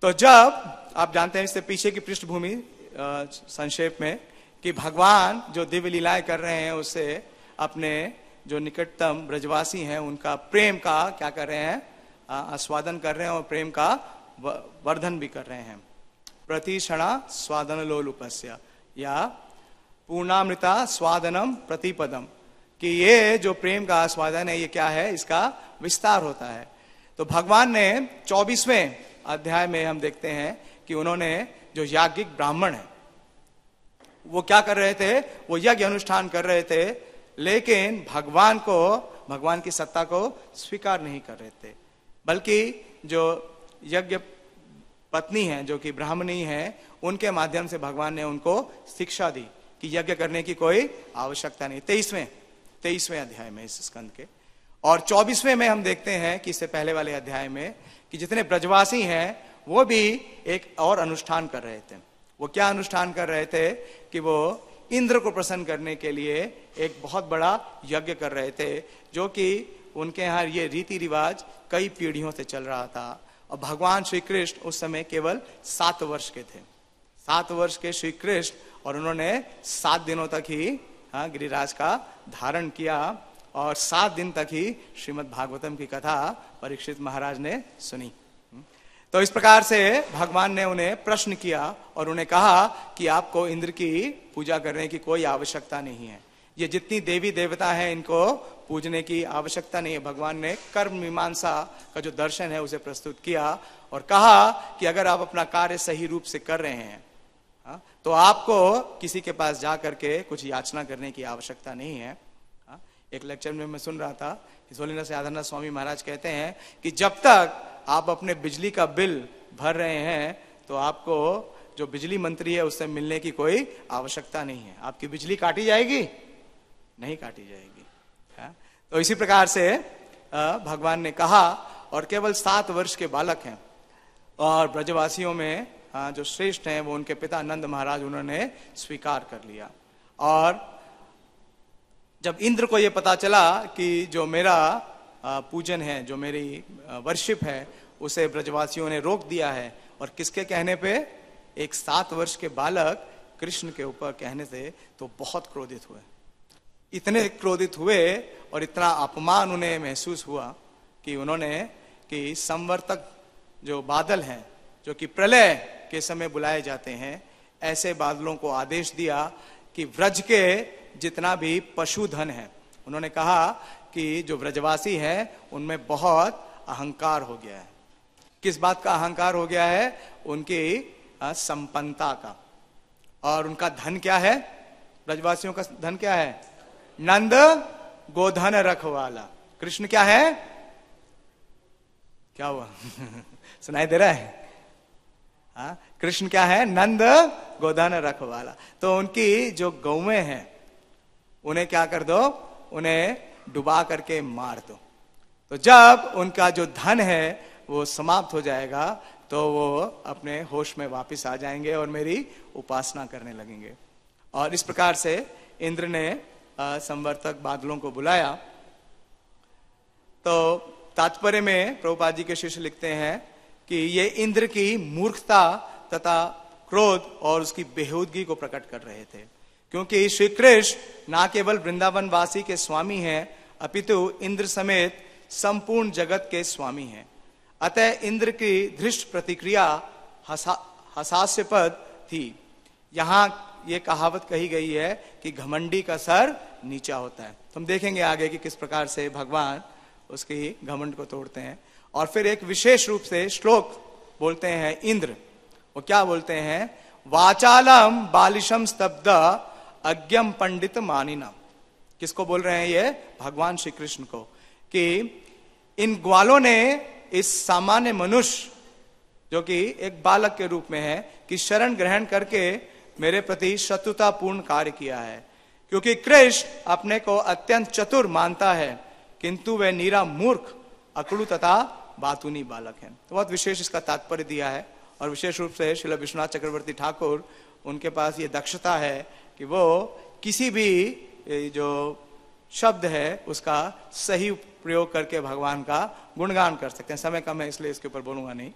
तो जब आप जानते हैं, इससे पीछे की पृष्ठभूमि संक्षेप में, कि भगवान जो दिव्य लीलाएं कर रहे हैं उससे अपने जो निकटतम ब्रजवासी हैं उनका प्रेम का क्या कर रहे हैं? आस्वादन कर रहे हैं, और प्रेम का वर्धन भी कर रहे हैं। प्रतिक्षणा स्वादन लोलुपस्य, या पूर्णामृता स्वादनम प्रतिपदम, कि ये जो प्रेम का आस्वादन है ये क्या है? इसका विस्तार होता है। तो भगवान ने 24वें अध्याय में हम देखते हैं कि उन्होंने जो याज्ञिक ब्राह्मण है वो क्या कर रहे थे? वो यज्ञ अनुष्ठान कर रहे थे, लेकिन भगवान की सत्ता को स्वीकार नहीं कर रहे थे, बल्कि जो यज्ञ पत्नी है, जो कि ब्राह्मणी है, उनके माध्यम से भगवान ने उनको शिक्षा दी कि यज्ञ करने की कोई आवश्यकता नहीं। 23वें अध्याय में इस स्कंद के। और 24वें में हम देखते हैं कि इससे पहले वाले अध्याय में कि जितने ब्रजवासी हैं वो भी एक और अनुष्ठान कर रहे थे। वो क्या अनुष्ठान कर रहे थे? कि वो इंद्र को प्रसन्न करने के लिए एक बहुत बड़ा यज्ञ कर रहे थे, जो कि उनके यहाँ ये रीति रिवाज कई पीढ़ियों से चल रहा था। और भगवान श्री कृष्ण उस समय केवल 7 वर्ष के थे, 7 वर्ष के श्री कृष्ण, और उन्होंने 7 दिनों तक ही गिरिराज का धारण किया, और 7 दिन तक ही श्रीमद् भागवतम की कथा परीक्षित महाराज ने सुनी। तो इस प्रकार से भगवान ने उन्हें प्रश्न किया और उन्हें कहा कि आपको इंद्र की पूजा करने की कोई आवश्यकता नहीं है। ये जितनी देवी देवता है इनको पूजने की आवश्यकता नहीं है। भगवान ने कर्म मीमांसा का जो दर्शन है उसे प्रस्तुत किया और कहा कि अगर आप अपना कार्य सही रूप से कर रहे हैं तो आपको किसी के पास जा करके कुछ याचना करने की आवश्यकता नहीं है। एक लेक्चर में मैं सुन रहा था, हिज होलीनेस आदरनाथ स्वामी महाराज कहते हैं कि जब तक आप अपने बिजली का बिल भर रहे हैं तो आपको जो बिजली मंत्री है उससे मिलने की कोई आवश्यकता नहीं है। आपकी बिजली काटी जाएगी? नहीं काटी जाएगी। तो इसी प्रकार से भगवान ने कहा और केवल 7 वर्ष के बालक हैं और ब्रजवासियों में जो श्रेष्ठ हैं वो उनके पिता नंद महाराज, उन्होंने स्वीकार कर लिया। और जब इंद्र को यह पता चला कि जो मेरा पूजन है, जो मेरी वर्शिप है, उसे ब्रजवासियों ने रोक दिया है और किसके कहने पे? एक 7 वर्ष के बालक कृष्ण के ऊपर कहने से, तो बहुत क्रोधित हुए। इतने क्रोधित हुए और इतना अपमान उन्हें महसूस हुआ कि उन्होंने कि संवर्तक जो बादल हैं, जो कि प्रलय के समय बुलाए जाते हैं, ऐसे बादलों को आदेश दिया कि व्रज के जितना भी पशुधन है, उन्होंने कहा कि जो व्रजवासी हैं उनमें बहुत अहंकार हो गया है। किस बात का अहंकार हो गया है? उनकी संपन्नता का। और उनका धन क्या है? ब्रजवासियों का धन क्या है? नंद गोधन रखवाला। कृष्ण क्या है? क्या हुआ? सुनाई दे रहा है? कृष्ण क्या है? नंद गोधन रखवाला। तो उनकी जो गौएं हैं उन्हें क्या कर दो? उन्हें डुबा करके मार दो। तो जब उनका जो धन है वो समाप्त हो जाएगा तो वो अपने होश में वापस आ जाएंगे और मेरी उपासना करने लगेंगे। और इस प्रकार से इंद्र ने संवर्तक बादलों को बुलाया। तो तात्पर्य में प्रभुपाद जी के शिष्य लिखते हैं कि ये इंद्र की मूर्खता तथा क्रोध और उसकी बेहूदगी को प्रकट कर रहे थे, क्योंकि श्री कृष्ण ना केवल वृंदावन वासी के स्वामी हैं अपितु इंद्र समेत संपूर्ण जगत के स्वामी हैं। अतः इंद्र की धृष्ट प्रतिक्रिया हास्यास्पद थी। यहां ये कहावत कही गई है कि घमंडी का सर नीचा होता है। तो हम देखेंगे आगे कि किस प्रकार से भगवान उसकी घमंड को तोड़ते हैं। और फिर एक विशेष रूप से श्लोक बोलते हैं इंद्र। वो क्या बोलते हैं? वाचालम बालिशम स्तब्ध अज्ञम पंडित मानिनम। किसको बोल रहे हैं ये? भगवान श्री कृष्ण को। कि इन ग्वालों ने इस सामान्य मनुष्य जो कि एक बालक के रूप में है कि शरण ग्रहण करके मेरे प्रति शत्रुतापूर्ण कार्य किया है। क्योंकि कृष्ण अपने को अत्यंत चतुर मानता है किंतु वह नीरा मूर्ख, अकड़ू तथा बातूनी बालक है। तो बहुत विशेष इसका तात्पर्य दिया है। और विशेष रूप से श्रील विश्वनाथ चक्रवर्ती ठाकुर, उनके पास ये दक्षता है कि वो किसी भी जो शब्द है उसका सही प्रयोग करके भगवान का गुणगान कर सकते हैं। समय कम है इसलिए इसके ऊपर बोलूंगा नहीं।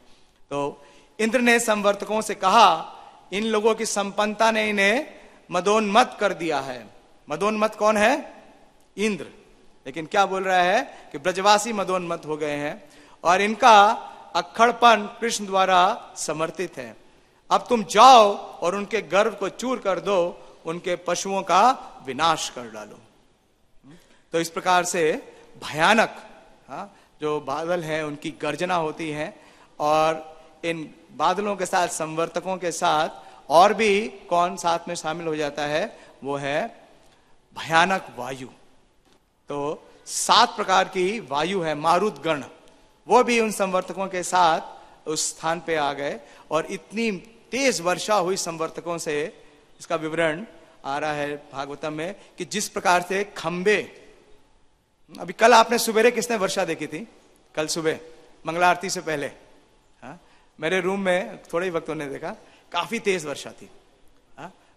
तो इंद्र ने संवर्तकों से कहा, इन लोगों की संपन्नता ने इन्हें मदोन्मत्त कर दिया है। मदोन्मत्त कौन है? इंद्र। लेकिन क्या बोल रहा है कि ब्रजवासी मदोन्मत्त हो गए हैं और इनका अक्खड़पन कृष्ण द्वारा समर्थित है। अब तुम जाओ और उनके गर्व को चूर कर दो, उनके पशुओं का विनाश कर डालो। तो इस प्रकार से भयानक जो बादल हैं उनकी गर्जना होती है। और इन बादलों के साथ, संवर्तकों के साथ और भी कौन साथ में शामिल हो जाता है? वो है भयानक वायु। तो 7 प्रकार की वायु है, मारुत गण, वो भी उन संवर्तकों के साथ उस स्थान पे आ गए। और इतनी तेज वर्षा हुई संवर्तकों से, इसका विवरण आ रहा है भागवतम में कि जिस प्रकार से खंबे, अभी कल आपने सुबेरे किसने वर्षा देखी थी? कल सुबह मंगला आरती से पहले मेरे रूम में थोड़े ही वक्त उन्होंने देखा, काफी तेज वर्षा थी।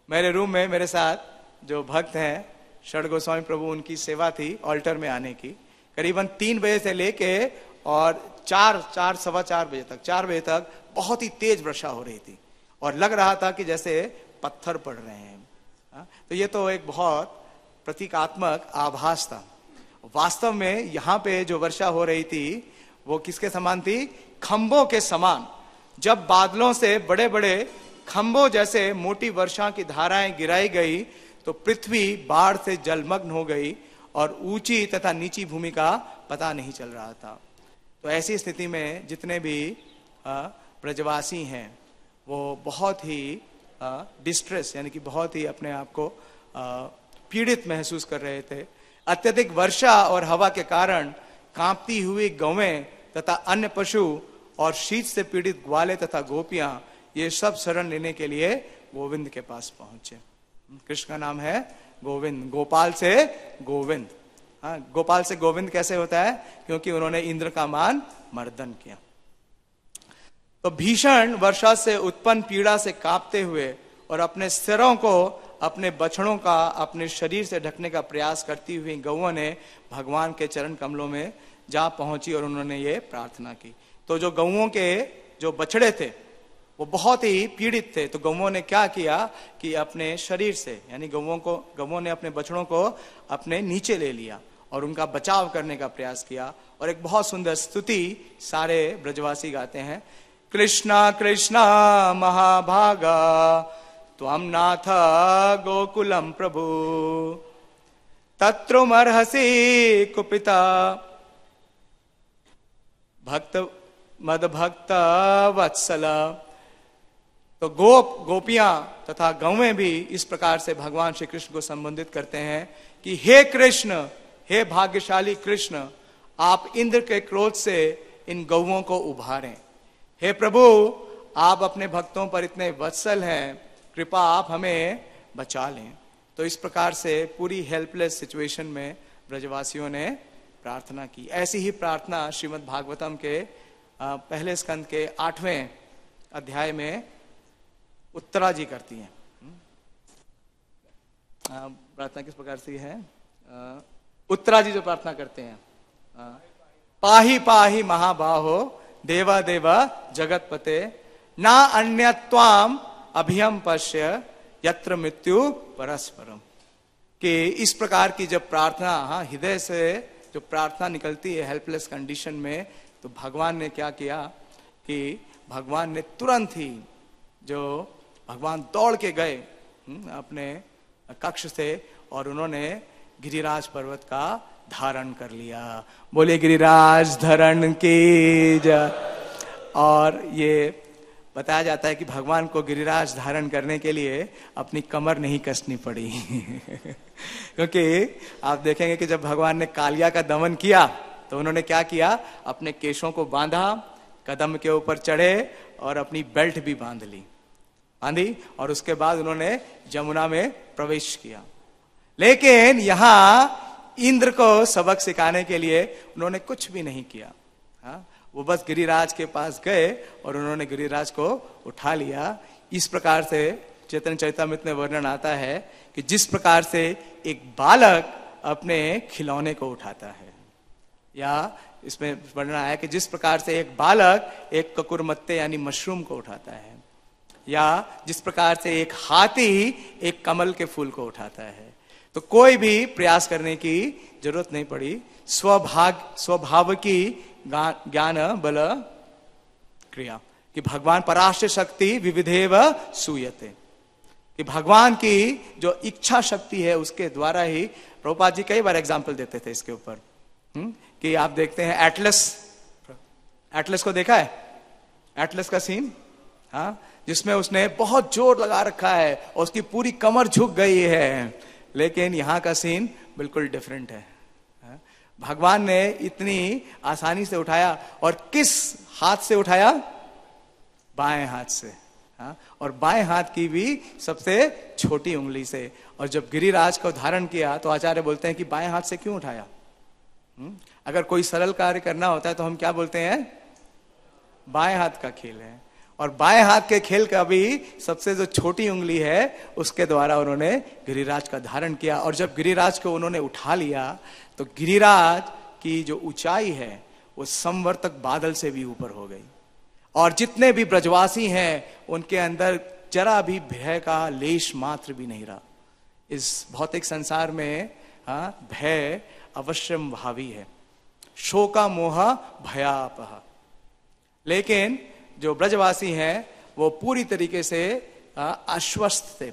मेरे रूम में मेरे साथ जो भक्त हैं षड गोस्वामी प्रभु, उनकी सेवा थी ऑल्टर में आने की। करीबन 3 बजे से लेके और 4 बजे तक 4 बजे तक बहुत ही तेज वर्षा हो रही थी और लग रहा था कि जैसे पत्थर पड़ रहे हैं। तो ये तो एक बहुत प्रतीकात्मक आभास था। वास्तव में यहाँ पे जो वर्षा हो रही थी वो किसके समान थी? खंभों के समान, जब बादलों से बड़े बड़े खंभों जैसे मोटी वर्षा की धाराएं गिराई गई तो पृथ्वी बाढ़ से जलमग्न हो गई और ऊंची तथा नीची भूमि का पता नहीं चल रहा था। तो ऐसी स्थिति में जितने भी ब्रजवासी हैं वो बहुत ही डिस्ट्रेस यानी कि बहुत ही अपने आप को पीड़ित महसूस कर रहे थे। अत्यधिक वर्षा और हवा के कारण कांपती हुई गौवें तथा अन्य पशु और शीत से पीड़ित ग्वाले तथा गोपियां ये सब शरण लेने के लिए गोविंद के पास पहुंचे। कृष्ण का नाम है गोविंद, गोपाल से गोविंद। गोपाल से गोविंद कैसे होता है? क्योंकि उन्होंने इंद्र का मान मर्दन किया। तो भीषण वर्षा से उत्पन्न पीड़ा से कांपते हुए और अपने सिरों को अपने बछड़ों का अपने शरीर से ढकने का प्रयास करती हुई गौओं ने भगवान के चरण कमलों में जा पहुंची और उन्होंने ये प्रार्थना की। तो जो गौओं के जो बछड़े थे वो बहुत ही पीड़ित थे, तो गौओं ने क्या किया कि अपने शरीर से यानी गौओं ने अपने बछड़ों को अपने नीचे ले लिया और उनका बचाव करने का प्रयास किया। और एक बहुत सुंदर स्तुति सारे ब्रजवासी गाते हैं, कृष्णा कृष्णा महाभागा त्वं नाथ गोकुलम प्रभु तत्रुमर्हसि कुपिता भक्त मद भक्त वत्सला। तो गोपियां तथा गौवें भी इस प्रकार से भगवान श्री कृष्ण को संबोधित करते हैं कि हे कृष्ण, हे भाग्यशाली कृष्ण, आप इंद्र के क्रोध से इन गौओं को उभारें। हे प्रभु, आप अपने भक्तों पर इतने वत्सल हैं, कृपा आप हमें बचा लें। तो इस प्रकार से पूरी हेल्पलेस सिचुएशन में ब्रजवासियों ने प्रार्थना की। ऐसी ही प्रार्थना श्रीमद् भागवतम के पहले स्कंद के 8वें अध्याय में उत्तरा जी करती हैं। प्रार्थना किस प्रकार से है? उत्तरा जी जो प्रार्थना करते हैं, पाहि पाहि महाबाहो देवा देवा जगतपते ना अन्यत्वाम अभियम पश्य यत्र मृत्यु परस्परम। कि इस प्रकार की जब प्रार्थना हृदय से जो प्रार्थना निकलती है हेल्पलेस कंडीशन में, तो भगवान ने क्या किया कि भगवान ने तुरंत ही भगवान दौड़ के गए अपने कक्ष से और उन्होंने गिरिराज पर्वत का धारण कर लिया। बोले गिरिराज धरण की जय। और ये बताया जाता है कि भगवान को गिरिराज धारण करने के लिए अपनी कमर नहीं कसनी पड़ी क्योंकि आप देखेंगे कि जब भगवान ने कालिया का दमन किया तो उन्होंने क्या किया, अपने केशों को बांधा, कदम के ऊपर चढ़े और अपनी बेल्ट भी बांधी और उसके बाद उन्होंने जमुना में प्रवेश किया। लेकिन यहां इंद्र को सबक सिखाने के लिए उन्होंने कुछ भी नहीं किया। वो बस गिरिराज के पास गए और उन्होंने गिरिराज को उठा लिया। इस प्रकार से चैतन्य चरितामृत में वर्णन आता है कि जिस प्रकार से एक बालक अपने खिलौने को उठाता है, या इसमें वर्णन आया कि जिस प्रकार से एक बालक एक ककुरमत्ते यानी मशरूम को उठाता है, या जिस प्रकार से एक हाथी एक कमल के फूल को उठाता है। तो कोई भी प्रयास करने की जरूरत नहीं पड़ी। स्वभाव की ज्ञान बल क्रिया कि भगवान पराशर शक्ति विविधेव सूयते, कि भगवान की जो इच्छा शक्ति है उसके द्वारा ही। प्रभुपाद जी कई बार एग्जाम्पल देते थे इसके ऊपर कि आप देखते हैं एटलस को देखा है, एटलस का सीन, जिसमें उसने बहुत जोर लगा रखा है और उसकी पूरी कमर झुक गई है, लेकिन यहां का सीन बिल्कुल डिफरेंट है। भगवान ने इतनी आसानी से उठाया, और किस हाथ से उठाया? बाएं हाथ से, और बाएं हाथ की भी सबसे छोटी उंगली से। और जब गिरिराज को धारण किया तो आचार्य बोलते हैं कि बाएं हाथ से क्यों उठाया? अगर कोई सरल कार्य करना होता है तो हम क्या बोलते हैं? बाएं हाथ का खेल है। और बाएं हाथ के खेल का भी सबसे जो छोटी उंगली है उसके द्वारा उन्होंने गिरिराज का धारण किया। और जब गिरिराज को उन्होंने उठा लिया तो गिरिराज की जो ऊंचाई है वो संवर्तक बादल से भी ऊपर हो गई, और जितने भी ब्रजवासी हैं उनके अंदर जरा भी भय का लेश मात्र भी नहीं रहा। इस भौतिक संसार में भय अवश्यम भावी है, शोका मोह भयापह, लेकिन जो ब्रजवासी हैं वो पूरी तरीके से आश्वस्त थे।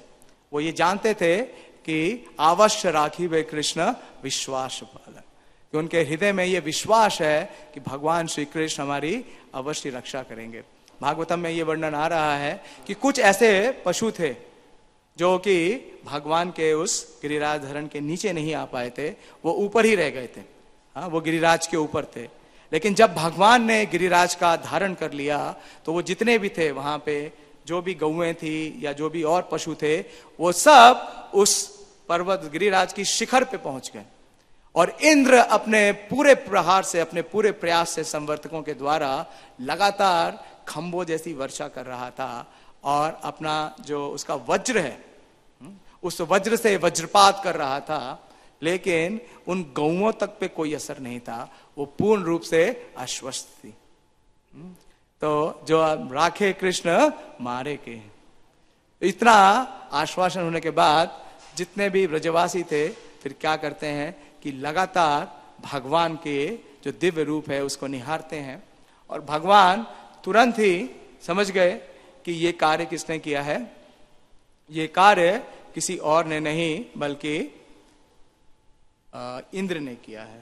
वो ये जानते थे कि अवश्य राखी वे कृष्ण विश्वास पालन, कि उनके हृदय में ये विश्वास है कि भगवान श्री कृष्ण हमारी अवश्य रक्षा करेंगे। भागवतम में ये वर्णन आ रहा है कि कुछ ऐसे पशु थे जो कि भगवान के उस गिरिराज धरण के नीचे नहीं आ पाए थे, वो ऊपर ही रह गए थे। हाँ, वो गिरिराज के ऊपर थे। लेकिन जब भगवान ने गिरिराज का धारण कर लिया तो वो जितने भी थे वहां पे, जो भी गौएं थी या जो भी और पशु थे, वो सब उस पर्वत गिरिराज की शिखर पे पहुंच गए। और इंद्र अपने पूरे प्रहार से, अपने पूरे प्रयास से संवर्तकों के द्वारा लगातार खंभों जैसी वर्षा कर रहा था और अपना जो उसका वज्र है उस वज्र से वज्रपात कर रहा था, लेकिन उन गौओं तक पे कोई असर नहीं था। वो पूर्ण रूप से आश्वस्त थी। तो जो राखे कृष्ण मारे के, इतना आश्वासन होने के बाद जितने भी ब्रजवासी थे फिर क्या करते हैं कि लगातार भगवान के जो दिव्य रूप है उसको निहारते हैं। और भगवान तुरंत ही समझ गए कि ये कार्य किसने किया है। ये कार्य किसी और ने नहीं बल्कि इंद्र ने किया है।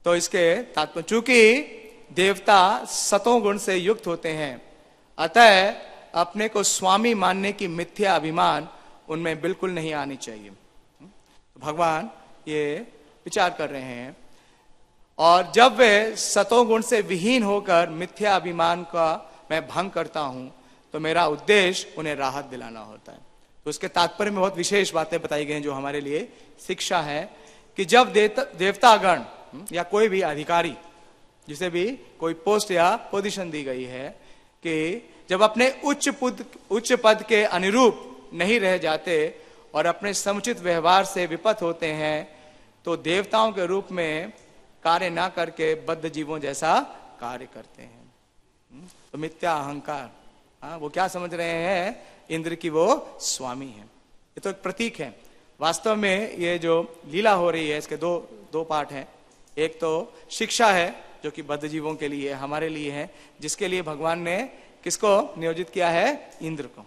तो इसके तात्पर्य, चूंकि देवता सतों गुण से युक्त होते हैं, अतः अपने को स्वामी मानने की मिथ्या अभिमान उनमें बिल्कुल नहीं आनी चाहिए। तो भगवान ये विचार कर रहे हैं, और जब वे सतों गुण से विहीन होकर मिथ्या अभिमान का मैं भंग करता हूं तो मेरा उद्देश्य उन्हें राहत दिलाना होता है। तो उसके तात्पर्य में बहुत विशेष बातें बताई गई हैं जो हमारे लिए शिक्षा है कि जब देवतागण या कोई भी अधिकारी, जिसे भी कोई पोस्ट या पोजीशन दी गई है, कि जब अपने उच्च पद के अनुरूप नहीं रह जाते और अपने समुचित व्यवहार से विपथ होते हैं, तो देवताओं के रूप में कार्य ना करके बद्ध जीवों जैसा कार्य करते हैं। तो मिथ्या अहंकार, वो क्या समझ रहे हैं, इंद्र की वो स्वामी है। ये तो एक प्रतीक है। वास्तव में ये जो लीला हो रही है इसके दो पार्ट हैं। एक तो शिक्षा है जो कि बद्ध जीवों के लिए, हमारे लिए है, जिसके लिए भगवान ने किसको नियोजित किया है, इंद्र को।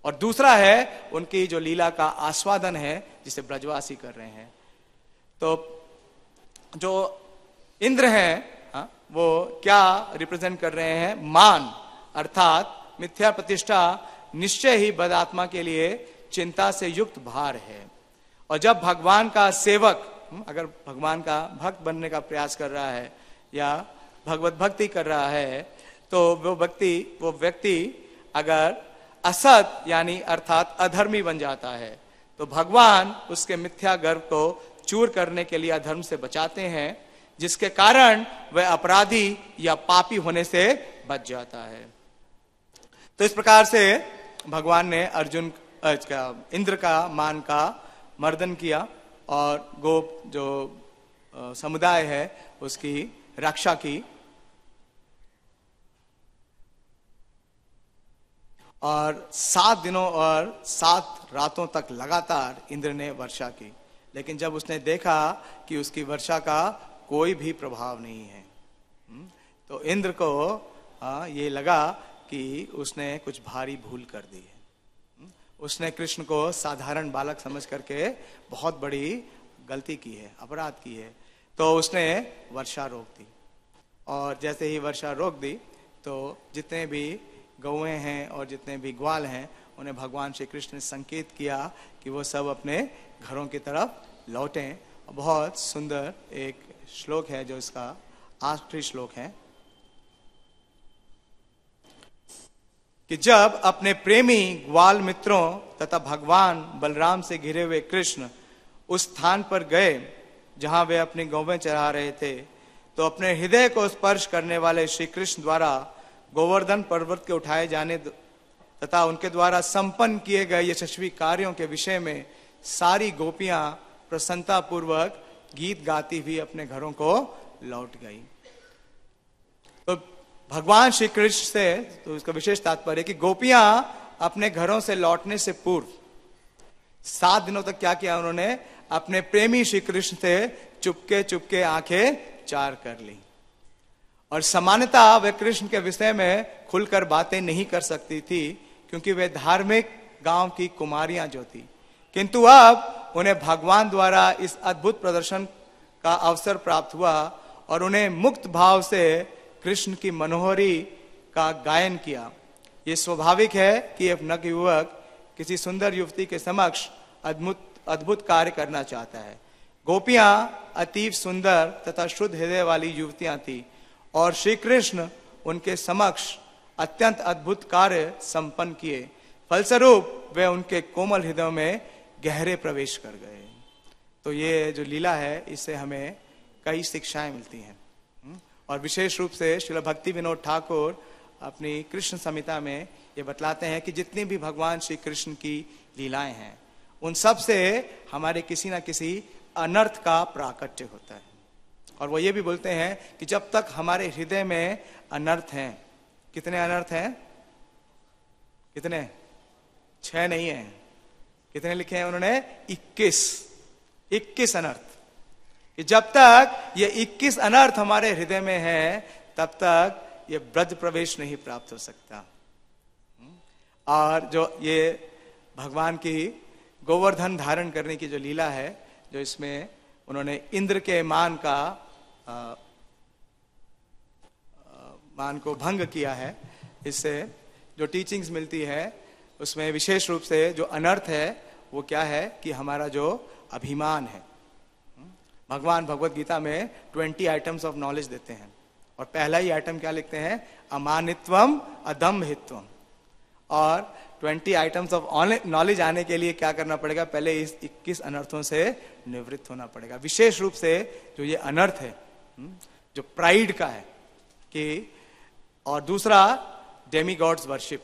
और दूसरा है उनकी जो लीला का आस्वादन है जिसे ब्रजवासी कर रहे हैं। तो जो इंद्र हैं वो क्या रिप्रेजेंट कर रहे हैं, मान, अर्थात मिथ्या प्रतिष्ठा निश्चय ही बद आत्मा के लिए चिंता से युक्त भार है। और जब भगवान का सेवक अगर भगवान का भक्त बनने का प्रयास कर रहा है या भगवत भक्ति कर रहा है, तो वो व्यक्ति अगर असत यानी अर्थात अधर्मी बन जाता है, तो भगवान उसके मिथ्या गर्व को चूर करने के लिए अधर्म से बचाते हैं, जिसके कारण वह अपराधी या पापी होने से बच जाता है। तो इस प्रकार से भगवान ने इंद्र का मान का मर्दन किया और गोप जो समुदाय है उसकी रक्षा की। और 7 दिनों और 7 रातों तक लगातार इंद्र ने वर्षा की, लेकिन जब उसने देखा कि उसकी वर्षा का कोई भी प्रभाव नहीं है, तो इंद्र को ये लगा कि उसने कुछ भारी भूल कर दी है। उसने कृष्ण को साधारण बालक समझ करके बहुत बड़ी गलती की है, अपराध की है। तो उसने वर्षा रोक दी, और जैसे ही वर्षा रोक दी तो जितने भी गौएं हैं और जितने भी ग्वाल हैं उन्हें भगवान श्री कृष्ण ने संकेत किया कि वो सब अपने घरों की तरफ लौटें। बहुत सुंदर एक श्लोक है जो इसका आखिरी श्लोक है कि जब अपने प्रेमी ग्वाल मित्रों तथा भगवान बलराम से घिरे हुए कृष्ण उस स्थान पर गए जहां वे अपनी गौवें चरा रहे थे, तो अपने हृदय को स्पर्श करने वाले श्री कृष्ण द्वारा गोवर्धन पर्वत के उठाए जाने तथा उनके द्वारा संपन्न किए गए यशस्वी कार्यों के विषय में सारी गोपियां प्रसन्नता पूर्वक गीत गाती हुई अपने घरों को लौट गई। तो भगवान श्री कृष्ण से तो इसका विशेष तात्पर्य है कि गोपियां अपने घरों से लौटने से पूर्व 7 दिनों तक क्या किया, उन्होंने अपने प्रेमी श्री कृष्ण से चुपके चुपके आंखें चार कर ली। और सामान्यतः वे कृष्ण के विषय में खुलकर बातें नहीं कर सकती थी, क्योंकि वे धार्मिक गांव की कुमारियां जो थी। किंतु अब उन्हें भगवान द्वारा इस अद्भुत प्रदर्शन का अवसर प्राप्त हुआ और उन्हें मुक्त भाव से कृष्ण की मनोहरी का गायन किया। ये स्वाभाविक है कि एक नव युवक किसी सुंदर युवती के समक्ष अद्भुत कार्य करना चाहता है। गोपियां अतीव सुंदर तथा शुद्ध हृदय वाली युवतियां थी और श्री कृष्ण उनके समक्ष अत्यंत अद्भुत कार्य संपन्न किए। फलस्वरूप वे उनके कोमल हृदय में गहरे प्रवेश कर गए। तो ये जो लीला है, इससे हमें कई शिक्षाएं मिलती हैं। और विशेष रूप से श्रील भक्ति विनोद ठाकुर अपनी कृष्ण संहिता में ये बतलाते हैं कि जितनी भी भगवान श्री कृष्ण की लीलाएं हैं, उन सब से हमारे किसी ना किसी अनर्थ का प्राकट्य होता है। और वो ये भी बोलते हैं कि जब तक हमारे हृदय में अनर्थ हैं, कितने अनर्थ हैं? कितने? 6 नहीं है, कितने लिखे हैं उन्होंने? 21 अनर्थ। कि जब तक ये 21 अनर्थ हमारे हृदय में है, तब तक ये ब्रज प्रवेश नहीं प्राप्त हो सकता। और जो ये भगवान की गोवर्धन धारण करने की जो लीला है, जो इसमें उन्होंने इंद्र के मान को भंग किया है, इससे जो टीचिंग्स मिलती है उसमें विशेष रूप से जो अनर्थ है वो क्या है कि हमारा जो अभिमान है। भगवान भगवत गीता में 20 आइटम्स ऑफ नॉलेज देते हैं और पहला ही आइटम क्या लिखते हैं? अमानित्वम अदम्भित्वम। और 20 आइटम्स ऑफ नॉलेज आने के लिए क्या करना पड़ेगा? पहले इस 21 अनर्थों से निवृत्त होना पड़ेगा। विशेष रूप से जो ये अनर्थ है, जो प्राइड का है कि, और दूसरा डेमी गॉड्स वर्शिप।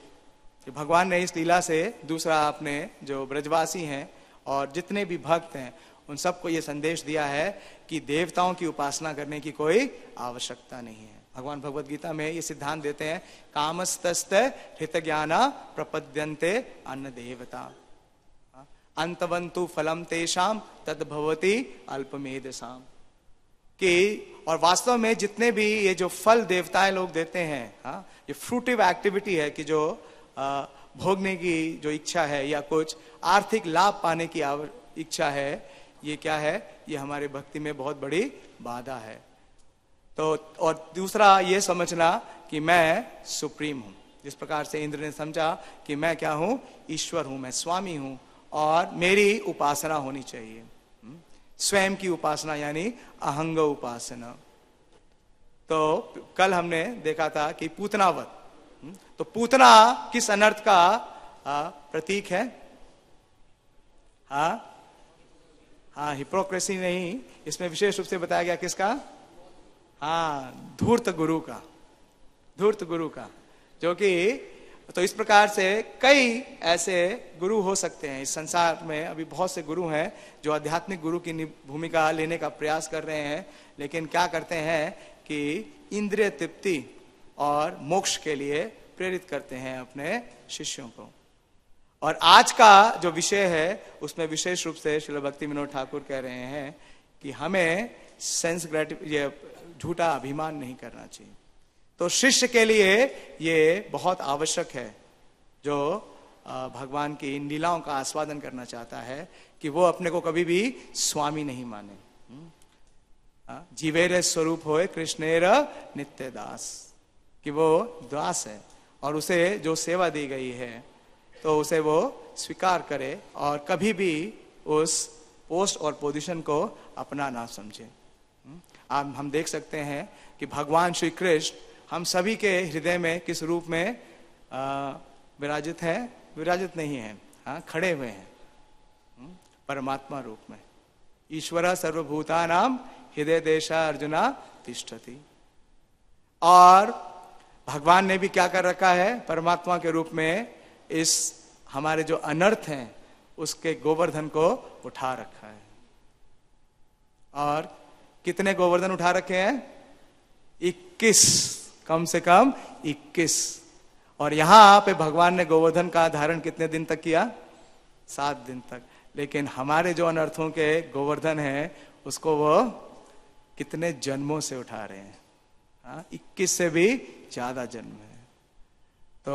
भगवान ने इस लीला से दूसरा अपने जो ब्रजवासी हैं और जितने भी भक्त हैं उन सबको ये संदेश दिया है कि देवताओं की उपासना करने की कोई आवश्यकता नहीं है। भगवान भगवत गीता में ये सिद्धांत देते हैं, कामस्तस्त हित ज्ञाना प्रपद्यन्ते अन्न देवता अंतवंतु फलम तेषाम तद भवति अल्पमेधसाम। कि और वास्तव में जितने भी ये जो फल देवताएं लोग देते हैं, ये फ्रूटिव एक्टिविटी है कि जो भोगने की जो इच्छा है या कुछ आर्थिक लाभ पाने की इच्छा है, ये क्या है? ये हमारे भक्ति में बहुत बड़ी बाधा है। तो और दूसरा ये समझना कि मैं सुप्रीम हूं, जिस प्रकार से इंद्र ने समझा कि मैं क्या हूं? ईश्वर हूं, मैं स्वामी हूं और मेरी उपासना होनी चाहिए, स्वयं की उपासना यानी अहंग उपासना। तो कल हमने देखा था कि पूतनावत, तो पूतना किस अनर्थ का प्रतीक है? हाँ, हिपोक्रेसी नहीं, इसमें विशेष रूप से बताया गया किसका? धूर्त गुरु का, जो कि तो इस प्रकार से कई ऐसे गुरु हो सकते हैं इस संसार में। अभी बहुत से गुरु हैं जो आध्यात्मिक गुरु की भूमिका लेने का प्रयास कर रहे हैं, लेकिन क्या करते हैं कि इंद्रिय तृप्ति और मोक्ष के लिए प्रेरित करते हैं अपने शिष्यों को। और आज का जो विषय है उसमें विशेष रूप से श्रील भक्ति विनोद ठाकुर कह रहे हैं कि हमें सेंस ये झूठा अभिमान नहीं करना चाहिए। तो शिष्य के लिए ये बहुत आवश्यक है, जो भगवान की इन लीलाओं का आस्वादन करना चाहता है, कि वो अपने को कभी भी स्वामी नहीं माने। जीवेर स्वरूप होए कृष्णेर नित्य दास, कि वो दास है और उसे जो सेवा दी गई है तो उसे वो स्वीकार करे और कभी भी उस पोस्ट और पोजीशन को अपना ना समझे। आप हम देख सकते हैं कि भगवान श्री कृष्ण हम सभी के हृदय में किस रूप में विराजित है? विराजित नहीं है, खड़े हुए हैं परमात्मा रूप में। ईश्वर सर्वभूतानां हृदय देशा अर्जुना तिष्ठति। और भगवान ने भी क्या कर रखा है? परमात्मा के रूप में इस हमारे जो अनर्थ हैं उसके गोवर्धन को उठा रखा है। और कितने गोवर्धन उठा रखे हैं? 21, कम से कम 21। और यहां पे भगवान ने गोवर्धन का धारण कितने दिन तक किया? 7 दिन तक। लेकिन हमारे जो अनर्थों के गोवर्धन है उसको वो कितने जन्मों से उठा रहे हैं। 21 से भी ज्यादा जन्म है। तो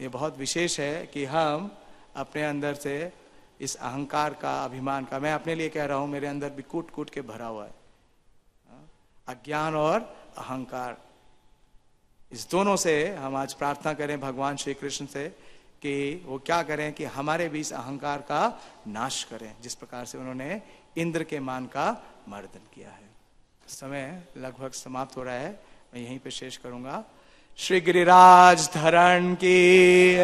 ये बहुत विशेष है कि हम अपने अंदर से इस अहंकार का, अभिमान का, मैं अपने लिए कह रहा हूं, मेरे अंदर भी कूट कूट के भरा हुआ है अज्ञान और अहंकार। इस दोनों से हम आज प्रार्थना करें भगवान श्री कृष्ण से कि वो क्या करें कि हमारे भी इस अहंकार का नाश करें, जिस प्रकार से उन्होंने इंद्र के मान का मर्दन किया है। समय लगभग समाप्त हो रहा है, मैं यहीं पे शेष करूंगा। श्री गिरिराज धरण की,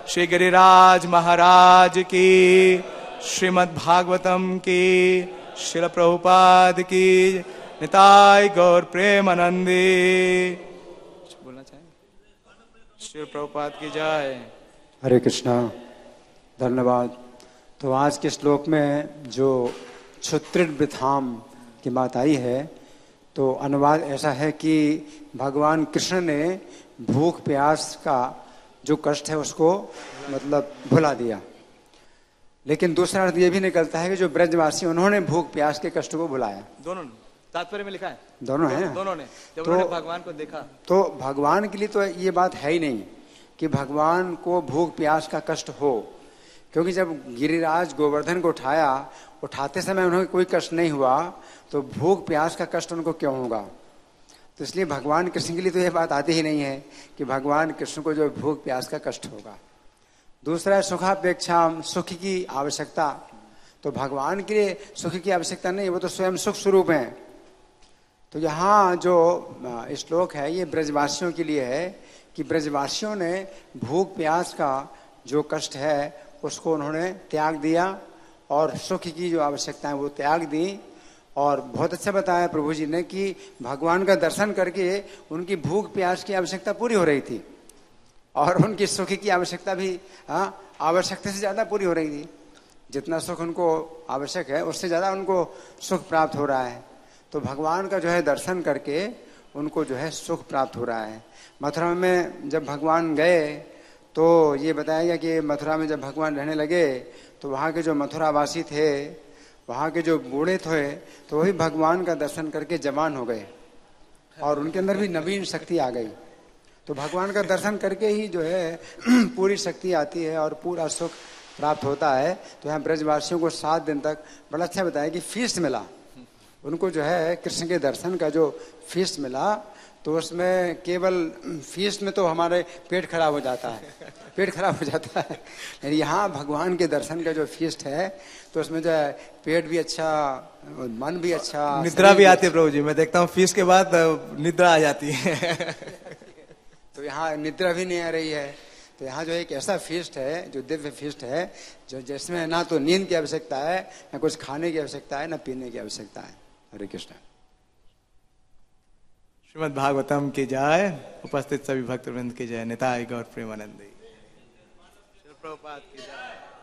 श्री गिरिराज महाराज की, श्रीमद् भागवतम की, श्रील प्रभुपाद की, निताय गौर प्रेमानंदी। बोलना चाहेंगे? श्री प्रभुपाद की जय। हरे कृष्णा, धन्यवाद। तो आज के श्लोक में जो क्षुत्रिड वृथाम की बात आई है, तो अनुवाद ऐसा है कि भगवान कृष्ण ने भूख प्यास का जो कष्ट है उसको मतलब भुला दिया। लेकिन दूसरा अर्थ ये भी निकलता है कि जो ब्रजवासी उन्होंने भूख प्यास के कष्ट को भुलाया। दोनों तात्पर्य में लिखा है, दोनों ने जब तो उन्होंने भगवान को देखा, तो भगवान के लिए तो ये बात है ही नहीं कि भगवान को भूख प्यास का कष्ट हो, क्योंकि जब गिरिराज गोवर्धन को उठाते समय उन्हें कोई कष्ट नहीं हुआ, तो भूख प्यास का कष्ट उनको क्यों होगा। तो इसलिए भगवान कृष्ण के लिए तो यह बात आती ही नहीं है कि भगवान कृष्ण को जो भूख प्यास का कष्ट होगा। दूसरा, सुखापेक्षा सुख की आवश्यकता, तो भगवान के लिए सुख की आवश्यकता नहीं, वो तो स्वयं सुख स्वरूप है। तो यहाँ जो श्लोक है ये ब्रजवासियों के लिए है कि ब्रजवासियों ने भूख प्यास का जो कष्ट है उसको उन्होंने त्याग दिया और सुख की जो आवश्यकता है वो त्याग दी। और बहुत अच्छा बताया प्रभु जी ने कि भगवान का दर्शन करके उनकी भूख प्यास की आवश्यकता पूरी हो रही थी और उनकी सुख की आवश्यकता भी आवश्यकता से ज्यादा पूरी हो रही थी। जितना सुख उनको आवश्यक है उससे ज्यादा उनको सुख प्राप्त हो रहा है। तो भगवान का जो है दर्शन करके उनको जो है सुख प्राप्त हो रहा है। मथुरा में जब भगवान गए तो ये बताया गया कि मथुरा में जब भगवान रहने लगे तो वहाँ के जो मथुरावासी थे, वहाँ के जो बूढ़े थे, तो वही भगवान का दर्शन करके जवान हो गए और उनके अंदर भी नवीन शक्ति आ गई। तो भगवान का दर्शन करके ही जो है पूरी शक्ति आती है और पूरा सुख प्राप्त होता है। तो यहाँ ब्रजवासियों को 7 दिन तक बड़ा अच्छा बताया कि फीस्ट मिला उनको, जो है कृष्ण के दर्शन का जो फीस्ट मिला। तो उसमें केवल फीस्ट में तो हमारे पेट खराब हो जाता है, यानी यहाँ भगवान के दर्शन का जो फीस्ट है तो उसमें जो है पेट भी अच्छा, मन भी अच्छा, निद्रा भी आती है। प्रभु जी, मैं देखता हूँ फीस्ट के बाद निद्रा आ जाती है। तो यहाँ निद्रा भी नहीं आ रही है। तो यहाँ जो एक ऐसा फीस्ट है जो दिव्य फीस्ट है, जो जिसमें ना तो नींद की आवश्यकता है, ना कुछ खाने की आवश्यकता है, ना पीने की आवश्यकता है। हरे कृष्ण। श्रीमद् भागवतम की जय। उपस्थित सभी भक्तवृंद की जय। निताय गौर प्रेमानंदी। श्री प्रभुपाद की जय।